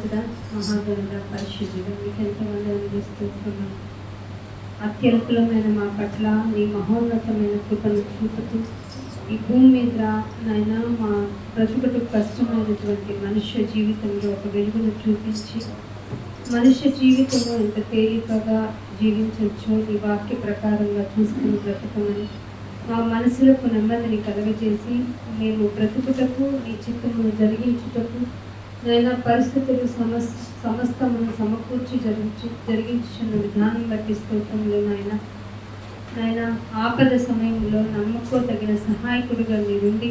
మహోన్నతుడా, మహాగణుడ, పరిశుద్ధుడు, మీకు ఎంతమంది అందిస్తున్నాం. అత్యల్పులమైన మా పట్ల నీ మహోన్నతమైన కృపను చూపుతూ ఈ భూమి మీద నాయన మా బ్రతుకుటకు కష్టమైనటువంటి మనుష్య జీవితంలో ఒక వెలుగును చూపించి మనుష్య జీవితంలో ఎంత తేలికగా జీవించవచ్చో నీ వాక్య ప్రకారంగా చూసుకుని బ్రతకమని మా మనసులకు నెమ్మదిని కలగజేసి మేము బ్రతుకుటకు నీ చిత్తమును జరిగించుటకు నైనా పరిస్థితులు సమస్తమును సమకూర్చి జరిగించున్న విధానం బట్టి స్తోత్రములు నాయన ఆపద సమయంలో నమ్మకం సహాయకుడిగా మీరుండి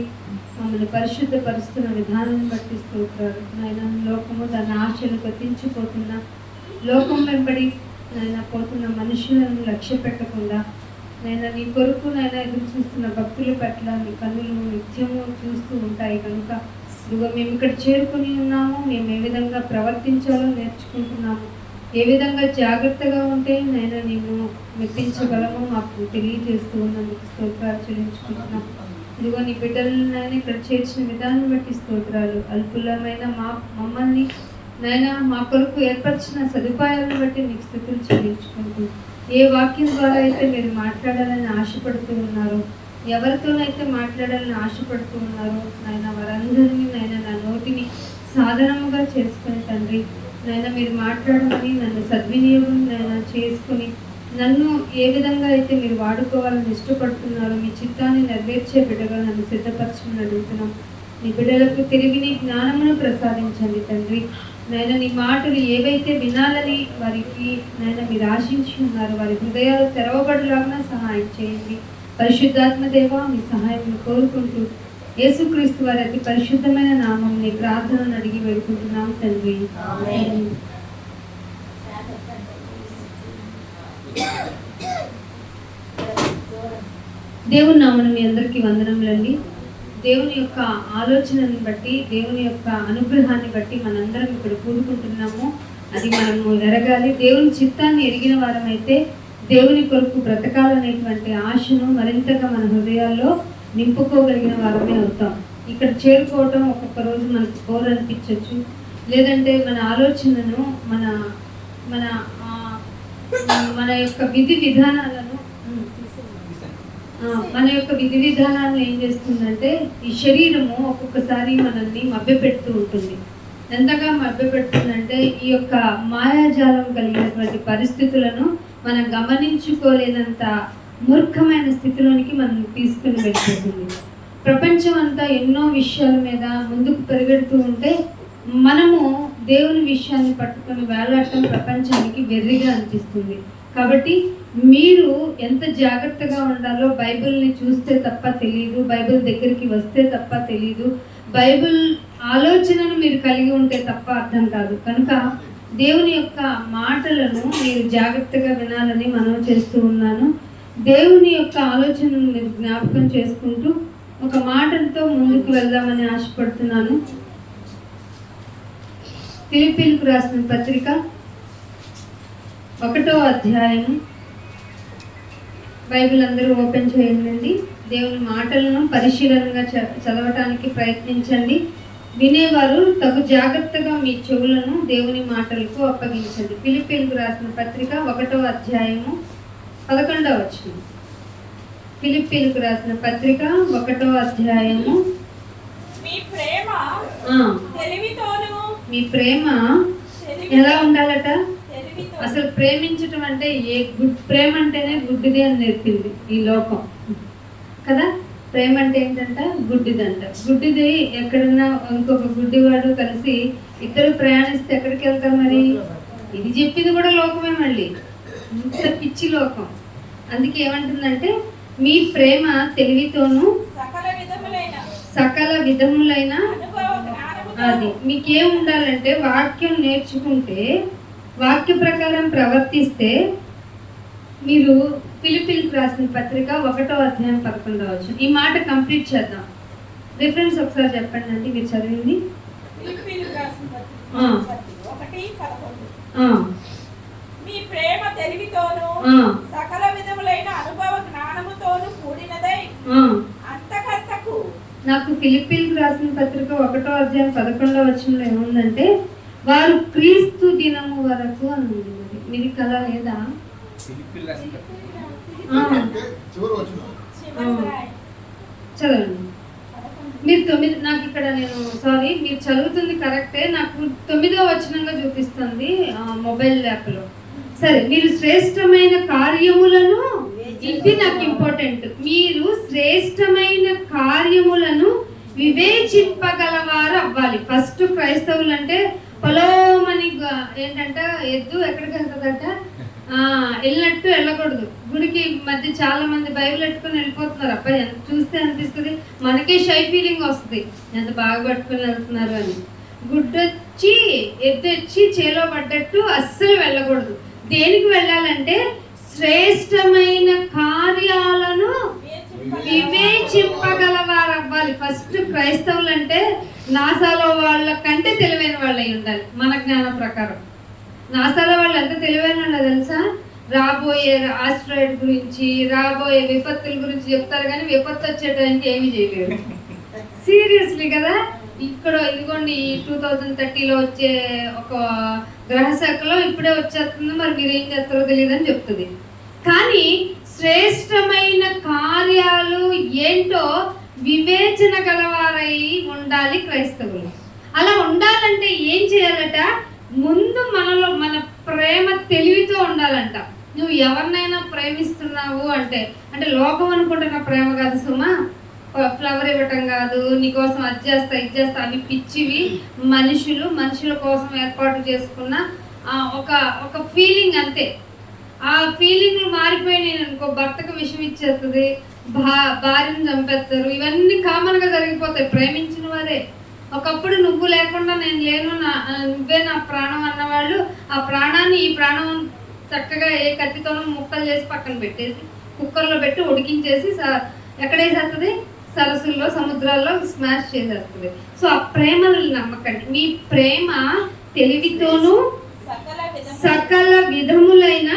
మమ్మల్ని పరిశుద్ధపరుస్తున్న విధానం బట్టి స్తోత్రాలు నాయన. లోకము దాని ఆశలు గతించిపోతున్న లోకం వెంబడి పోతున్న మనుషులను లక్ష్య పెట్టకుండా నీ కొరకు ఎదురు చూస్తున్న భక్తుల పట్ల నీ కన్నులు నిత్యము చూస్తూ ఉంటాయి కనుక ఇదిగో మేము ఇక్కడ చేరుకుని ఉన్నాము, మేము ఏ విధంగా ప్రవర్తించాలో నేర్చుకుంటున్నాము, ఏ విధంగా జాగ్రత్తగా ఉంటే నేను మెప్పించగలమో మాకు తెలియజేస్తూ ఉన్నందుకు స్తోత్రాలు చెల్లించుకుంటున్నాం. ఇదిగో నీ బిడ్డలను ఇక్కడ చేర్చిన విధానం బట్టి స్తోత్రాలు. అల్పులమైన మమ్మల్ని మా కొరకు ఏర్పరిచిన సదుపాయాలను బట్టి నీకు స్థుతులు చెల్లించుకుంటూ ఏ వాక్యం ద్వారా అయితే మీరు మాట్లాడాలని ఆశపడుతూ ఉన్నారో, ఎవరితోనైతే మాట్లాడాలని ఆశపడుతూ ఉన్నారో వారందరినీ నా నోటిని సాధనముగా చేసుకుని తండ్రి మీరు మాట్లాడమని నన్ను సద్వినియోగం చేసుకుని నన్ను ఏ విధంగా అయితే మీరు వాడుకోవాలని ఇష్టపడుతున్నారో మీ చిత్తాన్ని నెరవేర్చే బిడ్డగా నన్ను సిద్ధపరచమని అడుగుతున్నాం. నీ బిడ్డలకు తిరిగి జ్ఞానమును ప్రసాదించండి తండ్రి. నీ మాటలు ఏవైతే వినాలని వారికి మీరు ఆశించి ఉన్నారు వారి హృదయాలు తెరవబడలాగా సహాయం చేయండి. పరిశుద్ధాత్మ దేవ మీ సహాయం కోరుకుంటూ యేసుక్రీస్తు వారి అతి పరిశుద్ధమైన నామం నీ ప్రార్థనను అడిగి వేడుకుంటున్నాం తండ్రి. దేవుని నామమున మీ అందరికీ వందనములండి. దేవుని యొక్క ఆలోచనను బట్టి దేవుని యొక్క అనుగ్రహాన్ని బట్టి మనందరం ఇక్కడ కూడుకుంటున్నాము. అది మనము ఎరగాలి. దేవుని చిత్తాన్ని ఎరిగిన వారమైతే దేవుని కొరకు బ్రతకాలనేటువంటి ఆశను మరింతగా మన హృదయాల్లో నింపుకోగలిగిన వారమే అవుతాం. ఇక్కడ చేరుకోవటం ఒక్కొక్క రోజు మనకు బోర్ అనిపించవచ్చు, లేదంటే మన ఆలోచనను మన మన మన యొక్క విధి విధానాలను ఏం చేస్తుందంటే ఈ శరీరము ఒక్కొక్కసారి మనల్ని మభ్యపెడుతూ ఉంటుంది. ఎంతగా మభ్యపెడుతుందంటే ఈ యొక్క మాయాజాలం కలిగినటువంటి పరిస్థితులను మనం గమనించుకోలేనంత మూర్ఖమైన స్థితిలోనికి మనం తీసుకుని వెళ్ళిపోతుంది. ప్రపంచం అంతా ఎన్నో విషయాల మీద ముందుకు పరిగెడుతూ ఉంటే మనము దేవుని విషయాన్ని పట్టుకొని వేలాడటం ప్రపంచానికి వెర్రిగా అనిపిస్తుంది. కాబట్టి మీరు ఎంత జాగ్రత్తగా ఉండాలో బైబిల్ని చూస్తే తప్ప తెలియదు, బైబిల్ దగ్గరికి వస్తే తప్ప తెలియదు, బైబిల్ ఆలోచనను మీరు కలిగి ఉంటే తప్ప అర్థం కాదు. కనుక దేవుని యొక్క మాటలను మీరు జాగ్రత్తగా వినాలని మనం చేస్తూ ఉన్నాను. దేవుని యొక్క ఆలోచనను మీరు జ్ఞాపకం చేసుకుంటూ ఒక మాటలతో ముందుకు వెళ్దామని ఆశపడుతున్నాను. ఫిలిప్పీలకు రాసిన పత్రిక 1వ అధ్యాయం. బైబిల్ అందరూ ఓపెన్ చేయండి. దేవుని మాటలను పరిశీలనగా చదవటానికి ప్రయత్నించండి. వినేవారు తగు జాగ్రత్తగా మీ చెవులను దేవుని మాటలకు అప్పగించండి. ఫిలిప్పీలకు రాసిన పత్రిక 1వ అధ్యాయము 11వ వచనం. ఫిలిప్పీలకు రాసిన పత్రిక 1వ అధ్యాయము. మీ ప్రేమ ఎలా ఉండాలట? అసలు ప్రేమించటం అంటే ప్రేమ అంటేనే గుడ్డిది అని నేర్పింది ఈ లోకం కదా. ప్రేమ అంటే ఏంటంట? గుడ్డిదంట. గుడ్డిది ఎక్కడన్నా ఇంకొక గుడ్డివాడు కలిసి ఇద్దరు ప్రయాణిస్తే ఎక్కడికి వెళ్తారు మరి? ఇది చెప్పింది కూడా లోకమే. మళ్ళీ ఇంత పిచ్చి లోకం. అందుకే ఏమంటుందంటే మీ ప్రేమ తెలివితోనూ సకల విధములైన అది మీకేం ఉండాలంటే వాక్యం నేర్చుకుంటే వాక్య ప్రకారం ప్రవర్తిస్తే మీరు ఫిలిప్పీలకు రాసిన పత్రిక 1వ అధ్యాయం 11వ వచనం. ఈ మాట కంప్లీట్ చేద్దాం. రిఫరెన్స్ ఒకసారి చెప్పండి అండి మీరు చదివింది. మీ ప్రేమ తెలివితోను సకల విధములైన అనుభవ జ్ఞానముతోను కూడినదై అంతకంతకు. నాకు ఫిలిప్పీలకు రాసిన పత్రిక 1వ అధ్యాయం 11వ వచనంలో ఏముందంటే వారు క్రీస్తు దినము వరకు అని ఉంది. మరి మీది కళ లేదా? చదవండి మీరు 9. నాకు ఇక్కడ మీరు చదువుతుంది కరెక్టే, నాకు 9వ వచనంగా చూపిస్తుంది మొబైల్ యాప్లో. సరే, మీరు శ్రేష్టమైన కార్యములను, ఇది నాకు ఇంపార్టెంట్, మీరు శ్రేష్టమైన కార్యములను వివేచింపగలవారు అవ్వాలి. ఫస్ట్ క్రైస్తవులు అంటే పొలోమని ఏంటంటే ఎద్దు ఎక్కడికి వెళ్తుందట, వెళ్ళినట్టు వెళ్ళకూడదు. గుడికి మధ్య చాలా మంది బైబిల్ పెట్టుకుని వెళ్ళిపోతున్నారు. అబ్బాయి చూస్తే అనిపిస్తుంది, మనకే షై ఫీలింగ్ వస్తుంది, ఎంత బాగా పట్టుకుని వెళ్తున్నారు అని. గుడ్డొచ్చి ఎద్దు వచ్చి చేలో పడ్డట్టు అస్సలు వెళ్ళకూడదు. దేనికి వెళ్ళాలంటే శ్రేష్టమైన కార్యాలను వివేచింపగలవారు అవ్వాలి. ఫస్ట్ క్రైస్తవులు అంటే నాసాలో వాళ్ళ కంటే తెలివైన వాళ్ళు అయి ఉండాలి. మన జ్ఞానం ప్రకారం నాసాలో వాళ్ళు ఎంత తెలివైన వాళ్ళో తెలుసా? రాబోయే ఆస్ట్రాయిడ్ గురించి, రాబోయే విపత్తుల గురించి చెప్తారు, కానీ విపత్తు వచ్చే టైంకి ఏమీ చేయలేరు. సీరియస్లీ కదా. ఇక్కడ ఇదిగోండి 2030లో వచ్చే ఒక గ్రహశాఖలో ఇప్పుడే వచ్చేస్తుంది, మరి మీరు ఏం చేస్తారో తెలియదని చెప్తుంది. కానీ శ్రేష్టమైన కార్యాలు ఏంటో వివేచన గలవారై ఉండాలి క్రైస్తవులు. అలా ఉండాలంటే ఏం చేయాలట? ముందు మనలో మన ప్రేమ తెలివితో ఉండాలంట. నువ్వు ఎవరినైనా ప్రేమిస్తున్నావు అంటే లోకం అనుకుంటున్న ప్రేమ కాదు సుమా, ఫ్లవర్ ఇవ్వటం కాదు, నీకోసం అది చేస్తా ఇది చేస్తా, అవి పిచ్చివి. మనుషుల కోసం ఏర్పాటు చేసుకున్న ఒక ఫీలింగ్ అంతే. ఆ ఫీలింగ్లు మారిపోయినాయి అనుకో, భర్తకు విషం ఇచ్చేస్తుంది, భార్యను చంపేస్తారు, ఇవన్నీ కామన్గా జరిగిపోతాయి ప్రేమించిన వారే. ఒకప్పుడు నువ్వు లేకుండా నేను లేను, నువ్వే నా ప్రాణం అన్నవాళ్ళు ఆ ప్రాణాన్ని ఈ ప్రాణం చక్కగా ఏ కత్తితోనూ ముక్కలు చేసి పక్కన పెట్టేసి కుక్కర్లో పెట్టి ఉడికించేసి ఎక్కడేసేస్తుంది, సరస్సుల్లో సముద్రాల్లో స్మాష్ చేసేస్తుంది. సో ఆ ప్రేమను నమ్మకండి. మీ ప్రేమ తెలివితోనూ సకల విధములైన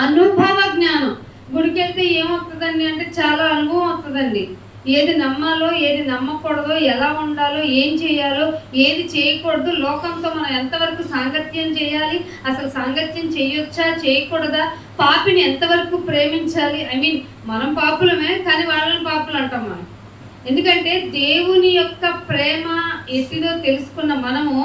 అనుభవ జ్ఞానం. గుడికి వెళ్తే ఏమవుతుందండి అంటే చాలా అనుభవం వస్తుందండి. ఏది నమ్మాలో, ఏది నమ్మకూడదో, ఎలా ఉండాలో, ఏం చేయాలో, ఏది చేయకూడదు, లోకంతో మనం ఎంతవరకు సాంగత్యం చేయాలి, అసలు సాంగత్యం చేయొచ్చా చేయకూడదా, పాపిని ఎంతవరకు ప్రేమించాలి. మనం పాపులమే, కానీ వాళ్ళని పాపులు అంటాం మనం. ఎందుకంటే దేవుని యొక్క ప్రేమ ఎట్టిదో తెలుసుకున్న మనము,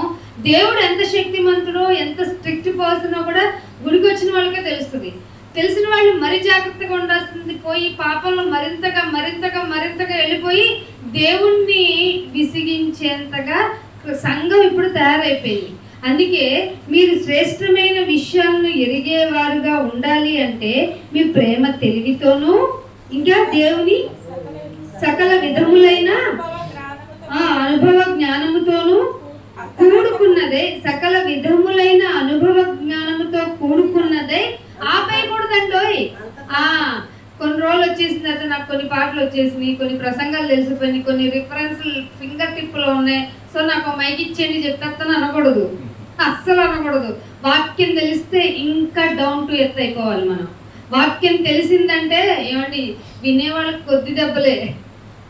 దేవుడు ఎంత శక్తిమంతుడో, ఎంత స్ట్రిక్ట్ పర్సనో కూడా గుడికి వచ్చిన వాళ్ళకే తెలుస్తుంది. తెలిసిన వాళ్ళు మరీ జాగ్రత్తగా ఉండాల్సింది పోయి పాపంలో మరింతగా వెళ్ళిపోయి దేవుణ్ణి విసిగించేంతగా సంఘం ఇప్పుడు తయారైపోయింది. అందుకే మీరు శ్రేష్టమైన విషయాలను ఎరిగేవారుగా ఉండాలి అంటే మీ ప్రేమ తెలివితోనూ, ఇంకా దేవుని సకల విధములైన అనుభవ జ్ఞానముతోనూ కూడుకున్నదే, సకల విధములైన అనుభవ జ్ఞానముతో కూడుకున్నదే. ఆపేయకూడదండోయ్. కొన్ని రోజులు వచ్చేసిన తర్వాత నాకు కొన్ని పాటలు వచ్చేసినాయి, కొన్ని ప్రసంగాలు తెలిసిపోయినాయి, కొన్ని రిఫరెన్స్లు ఫింగర్ టిప్లో ఉన్నాయి, సో నాకు మైక్ ఇచ్చేయండి చెప్పేస్తాను అనకూడదు, అస్సలు అనకూడదు. వాక్యం తెలిస్తే ఇంకా డౌన్ టు ఎర్త్ అయిపోవాలి మనం. వాక్యం తెలిసిందంటే ఏమండి, వినేవాళ్ళకి కొద్ది దెబ్బలే,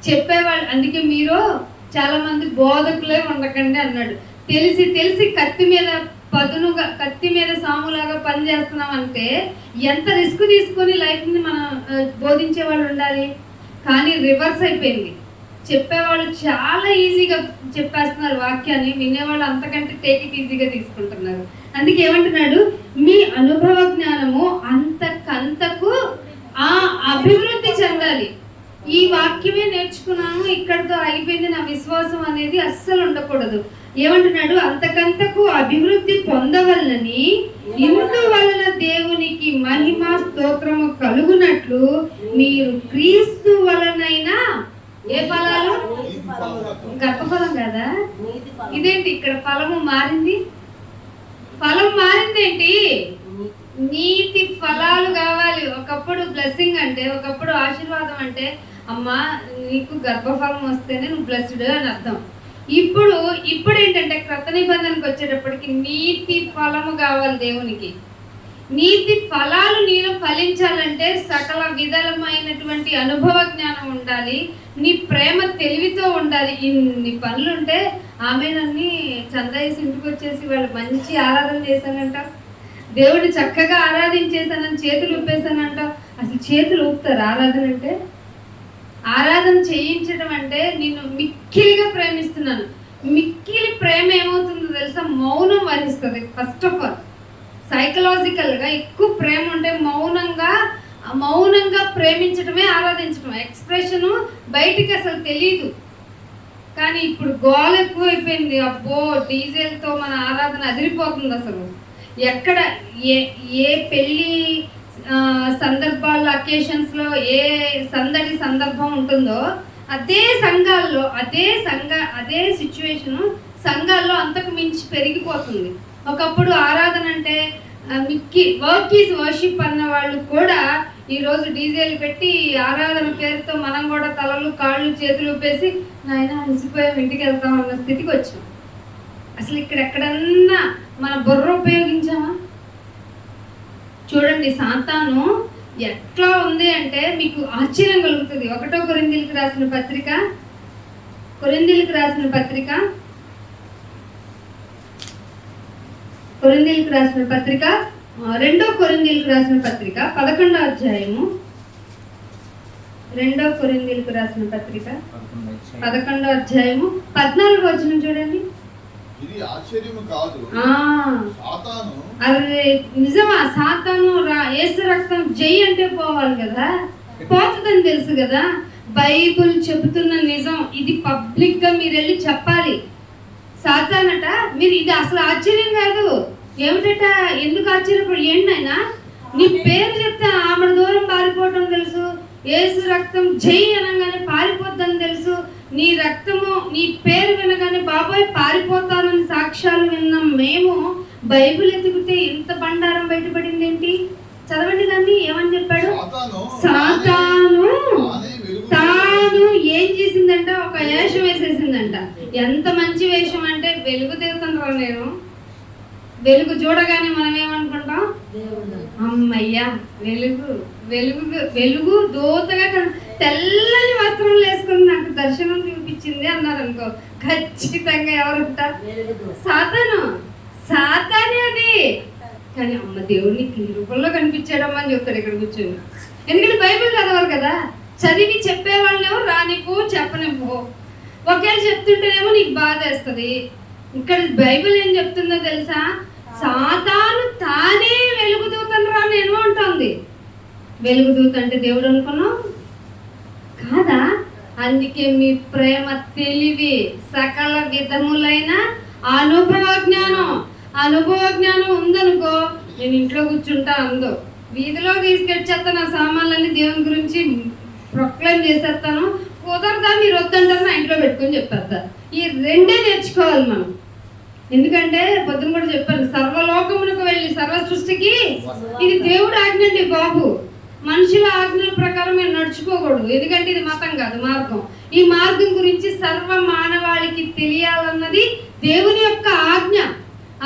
చెప్పేవాళ్ళు. అందుకే మీరు చాలా మంది బోధకులే ఉండకండి అన్నాడు. తెలిసి కత్తి మీద సాములాగా పని చేస్తున్నాం అంటే ఎంత రిస్క్ తీసుకొని లైఫ్ని మనం బోధించే వాళ్ళు ఉండాలి. కానీ రివర్స్ అయిపోయింది. చెప్పేవాళ్ళు చాలా ఈజీగా చెప్పేస్తున్నారు వాక్యాన్ని, వినేవాళ్ళు అంతకంటే టేక్ ఇట్ ఈజీగా తీసుకుంటున్నారు. అందుకే ఏమంటున్నాడు, మీ అనుభవ జ్ఞానము అంతకంతకు అభివృద్ధి చెందాలి. ఈ వాక్యమే నేర్చుకున్నాను, ఇక్కడితో అయిపోయింది నా విశ్వాసం అనేది అస్సలు ఉండకూడదు. ఏమంటున్నాడు, అంతకంతకు అభివృద్ధి పొందవలనని, ఇందువలన దేవునికి మహిమ స్తోత్రము కలుగునట్లు మీరు క్రీస్తు వలనైనా ఏ ఫలాలు, గర్భఫలం కదా ఇదేంటి, ఇక్కడ ఫలము మారింది, ఫలం మారిందేంటి, నీతి ఫలాలు కావాలి. ఒకప్పుడు బ్లెస్సింగ్ అంటే, ఒకప్పుడు ఆశీర్వాదం అంటే అమ్మా నీకు గర్భఫలం వస్తేనే నువ్వు బ్లెస్డ్ అని అర్థం. ఇప్పుడు ఏంటంటే క్రొత్త నిబంధనకు వచ్చేటప్పటికి నీతి ఫలము కావాలి. దేవునికి నీతి ఫలాలు నీలో ఫలించాలంటే సకల విధాలమైనటువంటి అనుభవ జ్ఞానం ఉండాలి, నీ ప్రేమ తెలివితో ఉండాలి. ఇన్ని పనులుంటే ఆమెనన్నీ చందాయిసి ఇంటికి వచ్చేసి వాళ్ళు మంచి ఆరాధన చేశానంట, దేవుడిని చక్కగా ఆరాధించేశానని చేతులు ఊపేశానంట. అసలు చేతులు ఊపుతారు ఆరాధన అంటే? ఆరాధన చేయించడం అంటే నిన్ను మిక్కిలిగా ప్రేమిస్తున్నాను. మిక్కిలి ప్రేమ ఏమవుతుందో తెలుసా? మౌనం వహిస్తుంది. ఫస్ట్ ఆఫ్ ఆల్ సైకలాజికల్గా ఎక్కువ ప్రేమ ఉంటే మౌనంగా ప్రేమించడమే ఆరాధించడం. ఎక్స్ప్రెషను బయటికి అసలు తెలియదు. కానీ ఇప్పుడు గోల ఎక్కువైపోయింది. అబ్బో, డీజేలతో మన ఆరాధన అదిరిపోతుంది. అసలు ఎక్కడ ఏ పెళ్ళి సందర్భాల్లో, అకేషన్స్లో ఏ సందడి సందర్భం ఉంటుందో అదే సంఘాల్లో అదే సిచ్యువేషను సంఘాల్లో అంతకు మించి పెరిగిపోతుంది. ఒకప్పుడు ఆరాధన అంటే వర్క్ ఈజ్ వర్షిప్ అన్న వాళ్ళు కూడా ఈరోజు డీజేలు పెట్టి ఆరాధన పేరుతో మనం కూడా తలలు కాళ్ళు చేతులు ఊపేసి నాయన అలసిపోయాం ఇంటికి వెళ్తాం అన్న స్థితికి వచ్చాం. అసలు ఇక్కడ ఎక్కడన్నా మన బుర్ర ఉపయోగించామా? చూడండి, సాతాను ఎట్లా ఉంది అంటే మీకు ఆశ్చర్యం కలుగుతుంది. 1 కొరింథీయులకు రాసిన పత్రిక 2 కొరింథీయులకు రాసిన పత్రిక 11వ అధ్యాయము 2 కొరింథీయులకు రాసిన పత్రిక 11వ అధ్యాయము 14వ వచనం చూడండి. ఇది ఆశ్చర్యము కాదు, సాతాను అరే నిజమా? సాతాను యేసు రక్తం జై అంటే పోవాలి కదా, పోతుందని తెలుసు కదా. బైబుల్ చెబుతున్న నిజం ఇది. పబ్లిక్ గా మీరు వెళ్ళి చెప్పాలి. సాతానట, మీరు ఇది అసలు ఆశ్చర్యం కాదు. ఏమిటట? ఎందుకు ఆశ్చర్యపడు? ఏంటైనా నీ పేరు చెప్తే ఆమె దూరం పారిపోవటం తెలుసు. యేసు రక్తం జై అనగానే పారిపోద్దని తెలుసు. నీ రక్తము, నీ పేరు వినగానే బాబాయ్ పారిపోతానని సాక్ష్యాలు విన్నాం మేము. బైబిల్ ఎత్తుకుతే ఇంత బండారం బయటపడింది ఏంటి? చదవండి దాన్ని. ఏమని చెప్పాడు? సాతాను తాను ఏం చేసిందంట? ఒక వేషం వేసేసిందంట. ఎంత మంచి వేషం అంటే, వెలుగు దిగుతుంటారు. నేను వెలుగు చూడగానే మనం ఏమనుకుంటాం? అమ్మయ్యా వెలుగు వెలుగు వెలుగు దోతగా తెల్లని వస్త్రం వేసుకుని నాకు దర్శనం చూపించింది అన్నారు అనుకో, ఖచ్చితంగా ఎవరుంటారు? సాతానే అది. కానీ అమ్మ దేవుడిని ఈ రూపంలో కనిపించాడమ్మా అని చెప్తాడు ఇక్కడ కూర్చొని. ఎందుకంటే బైబిల్ చదవరు కదా. చదివి చెప్పే వాళ్ళేమో రానిపో చెప్పనిపో, ఒకేళ చెప్తుంటేనేమో నీకు బాధ వేస్తుంది. ఇక్కడ బైబిల్ ఏం చెప్తుందో తెలుసా? సాతాను తానే వెలుగుదూతను రా నేను అంటుంది. వెలుగుదూత అంటే దేవుడు అనుకున్నావు కాదా? అందుకే మీ ప్రేమ, తెలివి, సకల విధములైన అనుభవ జ్ఞానం ఉందనుకో, నేను ఇంట్లో కూర్చుంటా అందో, వీధిలో తీసుకెళ్ళేస్తాను నా సామాన్లన్నీ దేవుని గురించి ప్రొక్లైమ్ చేసేస్తాను. కుదరదా మీరు వద్దంటారు, నా ఇంట్లో పెట్టుకొని చెప్పేస్తా. ఈ రెండే నేర్చుకోవాలి మనం. ఎందుకంటే పొద్దున కూడా చెప్పాను, సర్వలోకమునకు వెళ్ళి సర్వ సృష్టికి ఇది దేవుడు ఆజ్ఞ అండి బాబు. మనుషుల ఆజ్ఞల ప్రకారం మేము నడుచుకోకూడదు. ఎందుకంటే ఇది మతం కాదు, మార్గం. ఈ మార్గం గురించి సర్వ మానవాళికి తెలియాలన్నది దేవుని యొక్క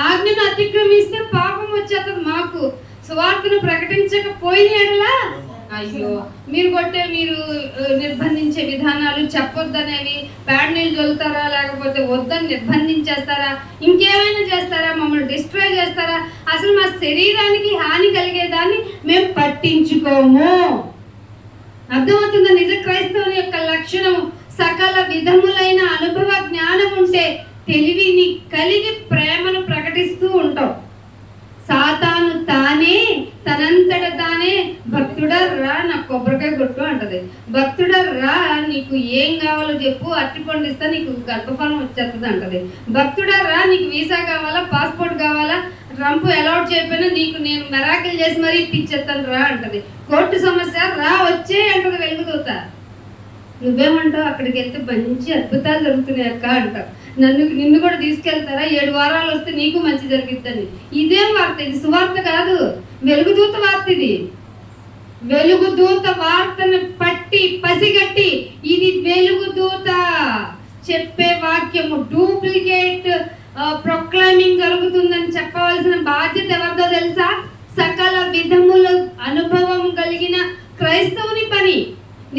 ఆజ్ఞను అతిక్రమిస్తే పాపం వచ్చేస్తుంది మాకు. సువార్తను ప్రకటించకపోయిన ఎడలా అయ్యో, మీరు నిర్బంధించే విధానాలు, చెప్పొద్దనేవి, ప్యాడ్ నీళ్ళు చల్లుతారా, లేకపోతే వద్దని నిర్బంధించేస్తారా, ఇంకేమైనా చేస్తారా, మమ్మల్ని డిస్ట్రాయ్ చేస్తారా, అసలు మా శరీరానికి హాని కలిగేదాన్ని మేము పట్టించుకోము. అర్థమవుతుందా? నిజ క్రైస్తవుని యొక్క లక్షణం సకల విధములైన అనుభవ జ్ఞానం ఉంటే తెలివిని కలిగి ప్రేమను ప్రకటిస్తూ ఉంటాం. సాతాను తనంతట తానే భక్తుడా రా నాకు కొబ్బరికాయ కొట్టు అంటది. భక్తుడా రా నీకు ఏం కావాలో చెప్పు, అరటిపండు ఇస్తా నీకు గర్భఫలం వచ్చేస్తుంది అంటది. భక్తుడా రా నీకు వీసా కావాలా, పాస్పోర్ట్ కావాలా, ట్రంప్ అలౌట్ చేయకపోయినా నీకు నేను మెరాకిల్ చేసి మరీ ఇప్పించేస్తాను రా అంటది. కోర్టు సమస్య రా వచ్చే అంటది వెలుగుదూత. నువ్వేమంటావు? అక్కడికి వెళ్తే మంచి అద్భుతాలు జరుగుతున్నాయి అక్క అంటావు. నిన్ను కూడా తీసుకెళ్తారా? 7 వారాలు వస్తే నీకు మంచి జరిగిద్దని. ఇదేం వార్త? ఇది సువార్త కాదు, వెలుగుదూత వార్త. ఇది వెలుగుదూత వార్తను పసిగట్టి ఇది వెలుగుదూత చెప్పే వాక్యము, డూప్లికేట్ ప్రొక్లైమింగ్ జరుగుతుందని చెప్పవలసిన బాధ్యత ఎవరిదో తెలుసా? సకల విధముల అనుభవం కలిగిన క్రైస్తవుని పని.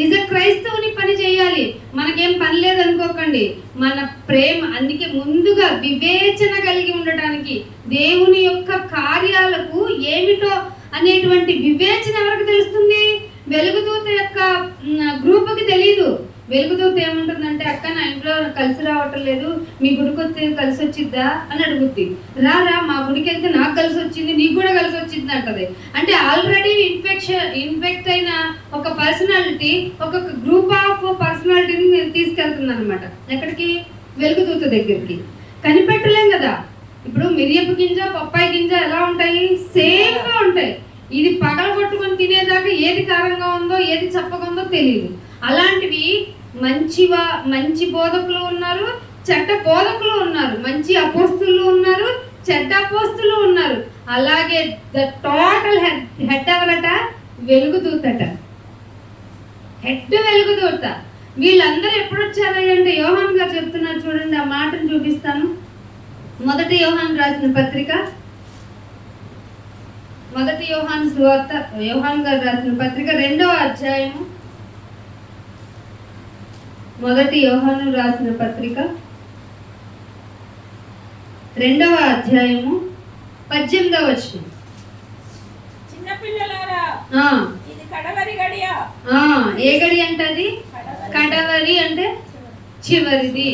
నిజ క్రైస్తవుని పని చేయాలి. మనకేం పని లేదనుకోకండి. మన ప్రేమ, అందుకే ముందుగా వివేచన కలిగి ఉండటానికి, దేవుని యొక్క కార్యాలకు ఏమిటో అనేటువంటి వివేచన ఎవరికి తెలుస్తుంది? వెలుగుదూత యొక్క గ్రూపుకి తెలీదు. వెలుగుదూత ఏముంటుందంటే, అక్క నా ఇంట్లో కలిసి రావటం లేదు, మీ గుడికి వస్తే కలిసి వచ్చిద్దా అని అడుగుద్ది. రారా మా గుడికి వెళ్తే నాకు కలిసి వచ్చింది, నీకు కూడా కలిసి వచ్చింది అంటది. అంటే ఆల్రెడీ ఇన్ఫెక్ట్ అయిన ఒక పర్సనాలిటీ ఒక గ్రూప్ ఆఫ్ పర్సనాలిటీని తీసుకెళ్తుంది అనమాట. ఎక్కడికి? వెలుగుదూత దగ్గరికి. కనిపెట్టలేం కదా. ఇప్పుడు మిరియపు గింజ, పప్పాయి గింజ ఎలా ఉంటాయి? సేమ్గా ఉంటాయి. ఇది పగలగొట్టుకొని తినేదాకా ఏది కారంగా ఉందో ఏది చప్పగా ఉందో తెలియదు. అలాంటివి మంచి బోధకులు ఉన్నారు, చెడ్డ బోధకులు ఉన్నారు. మంచి అపోస్తులు ఉన్నారు, చెడ్డ అపోస్తులు ఉన్నారు. అలాగే ద టోటల్ హెడ్ ఎవరట? వెలుగుదూతట. హెడ్ వెలుగుదూత. వీళ్ళందరూ ఎప్పుడు వచ్చారంటే యోహాన్ గారు చెప్తున్నారు చూడండి, ఆ మాటను చూపిస్తాను. మొదటి యోహాన్ రాసిన పత్రిక, మొదటి యోహాన్ సువార్త, యోహాన్ గారు రాసిన పత్రిక 2వ అధ్యాయము, మొదటి యోహాను రాసిన పత్రిక 2వ అధ్యాయము 18వ వచనం. చిన్నపిల్లలారా, ఇది కడవరి గడియ. ఏ గడి అంటది? కడవరి అంటే చివరిది.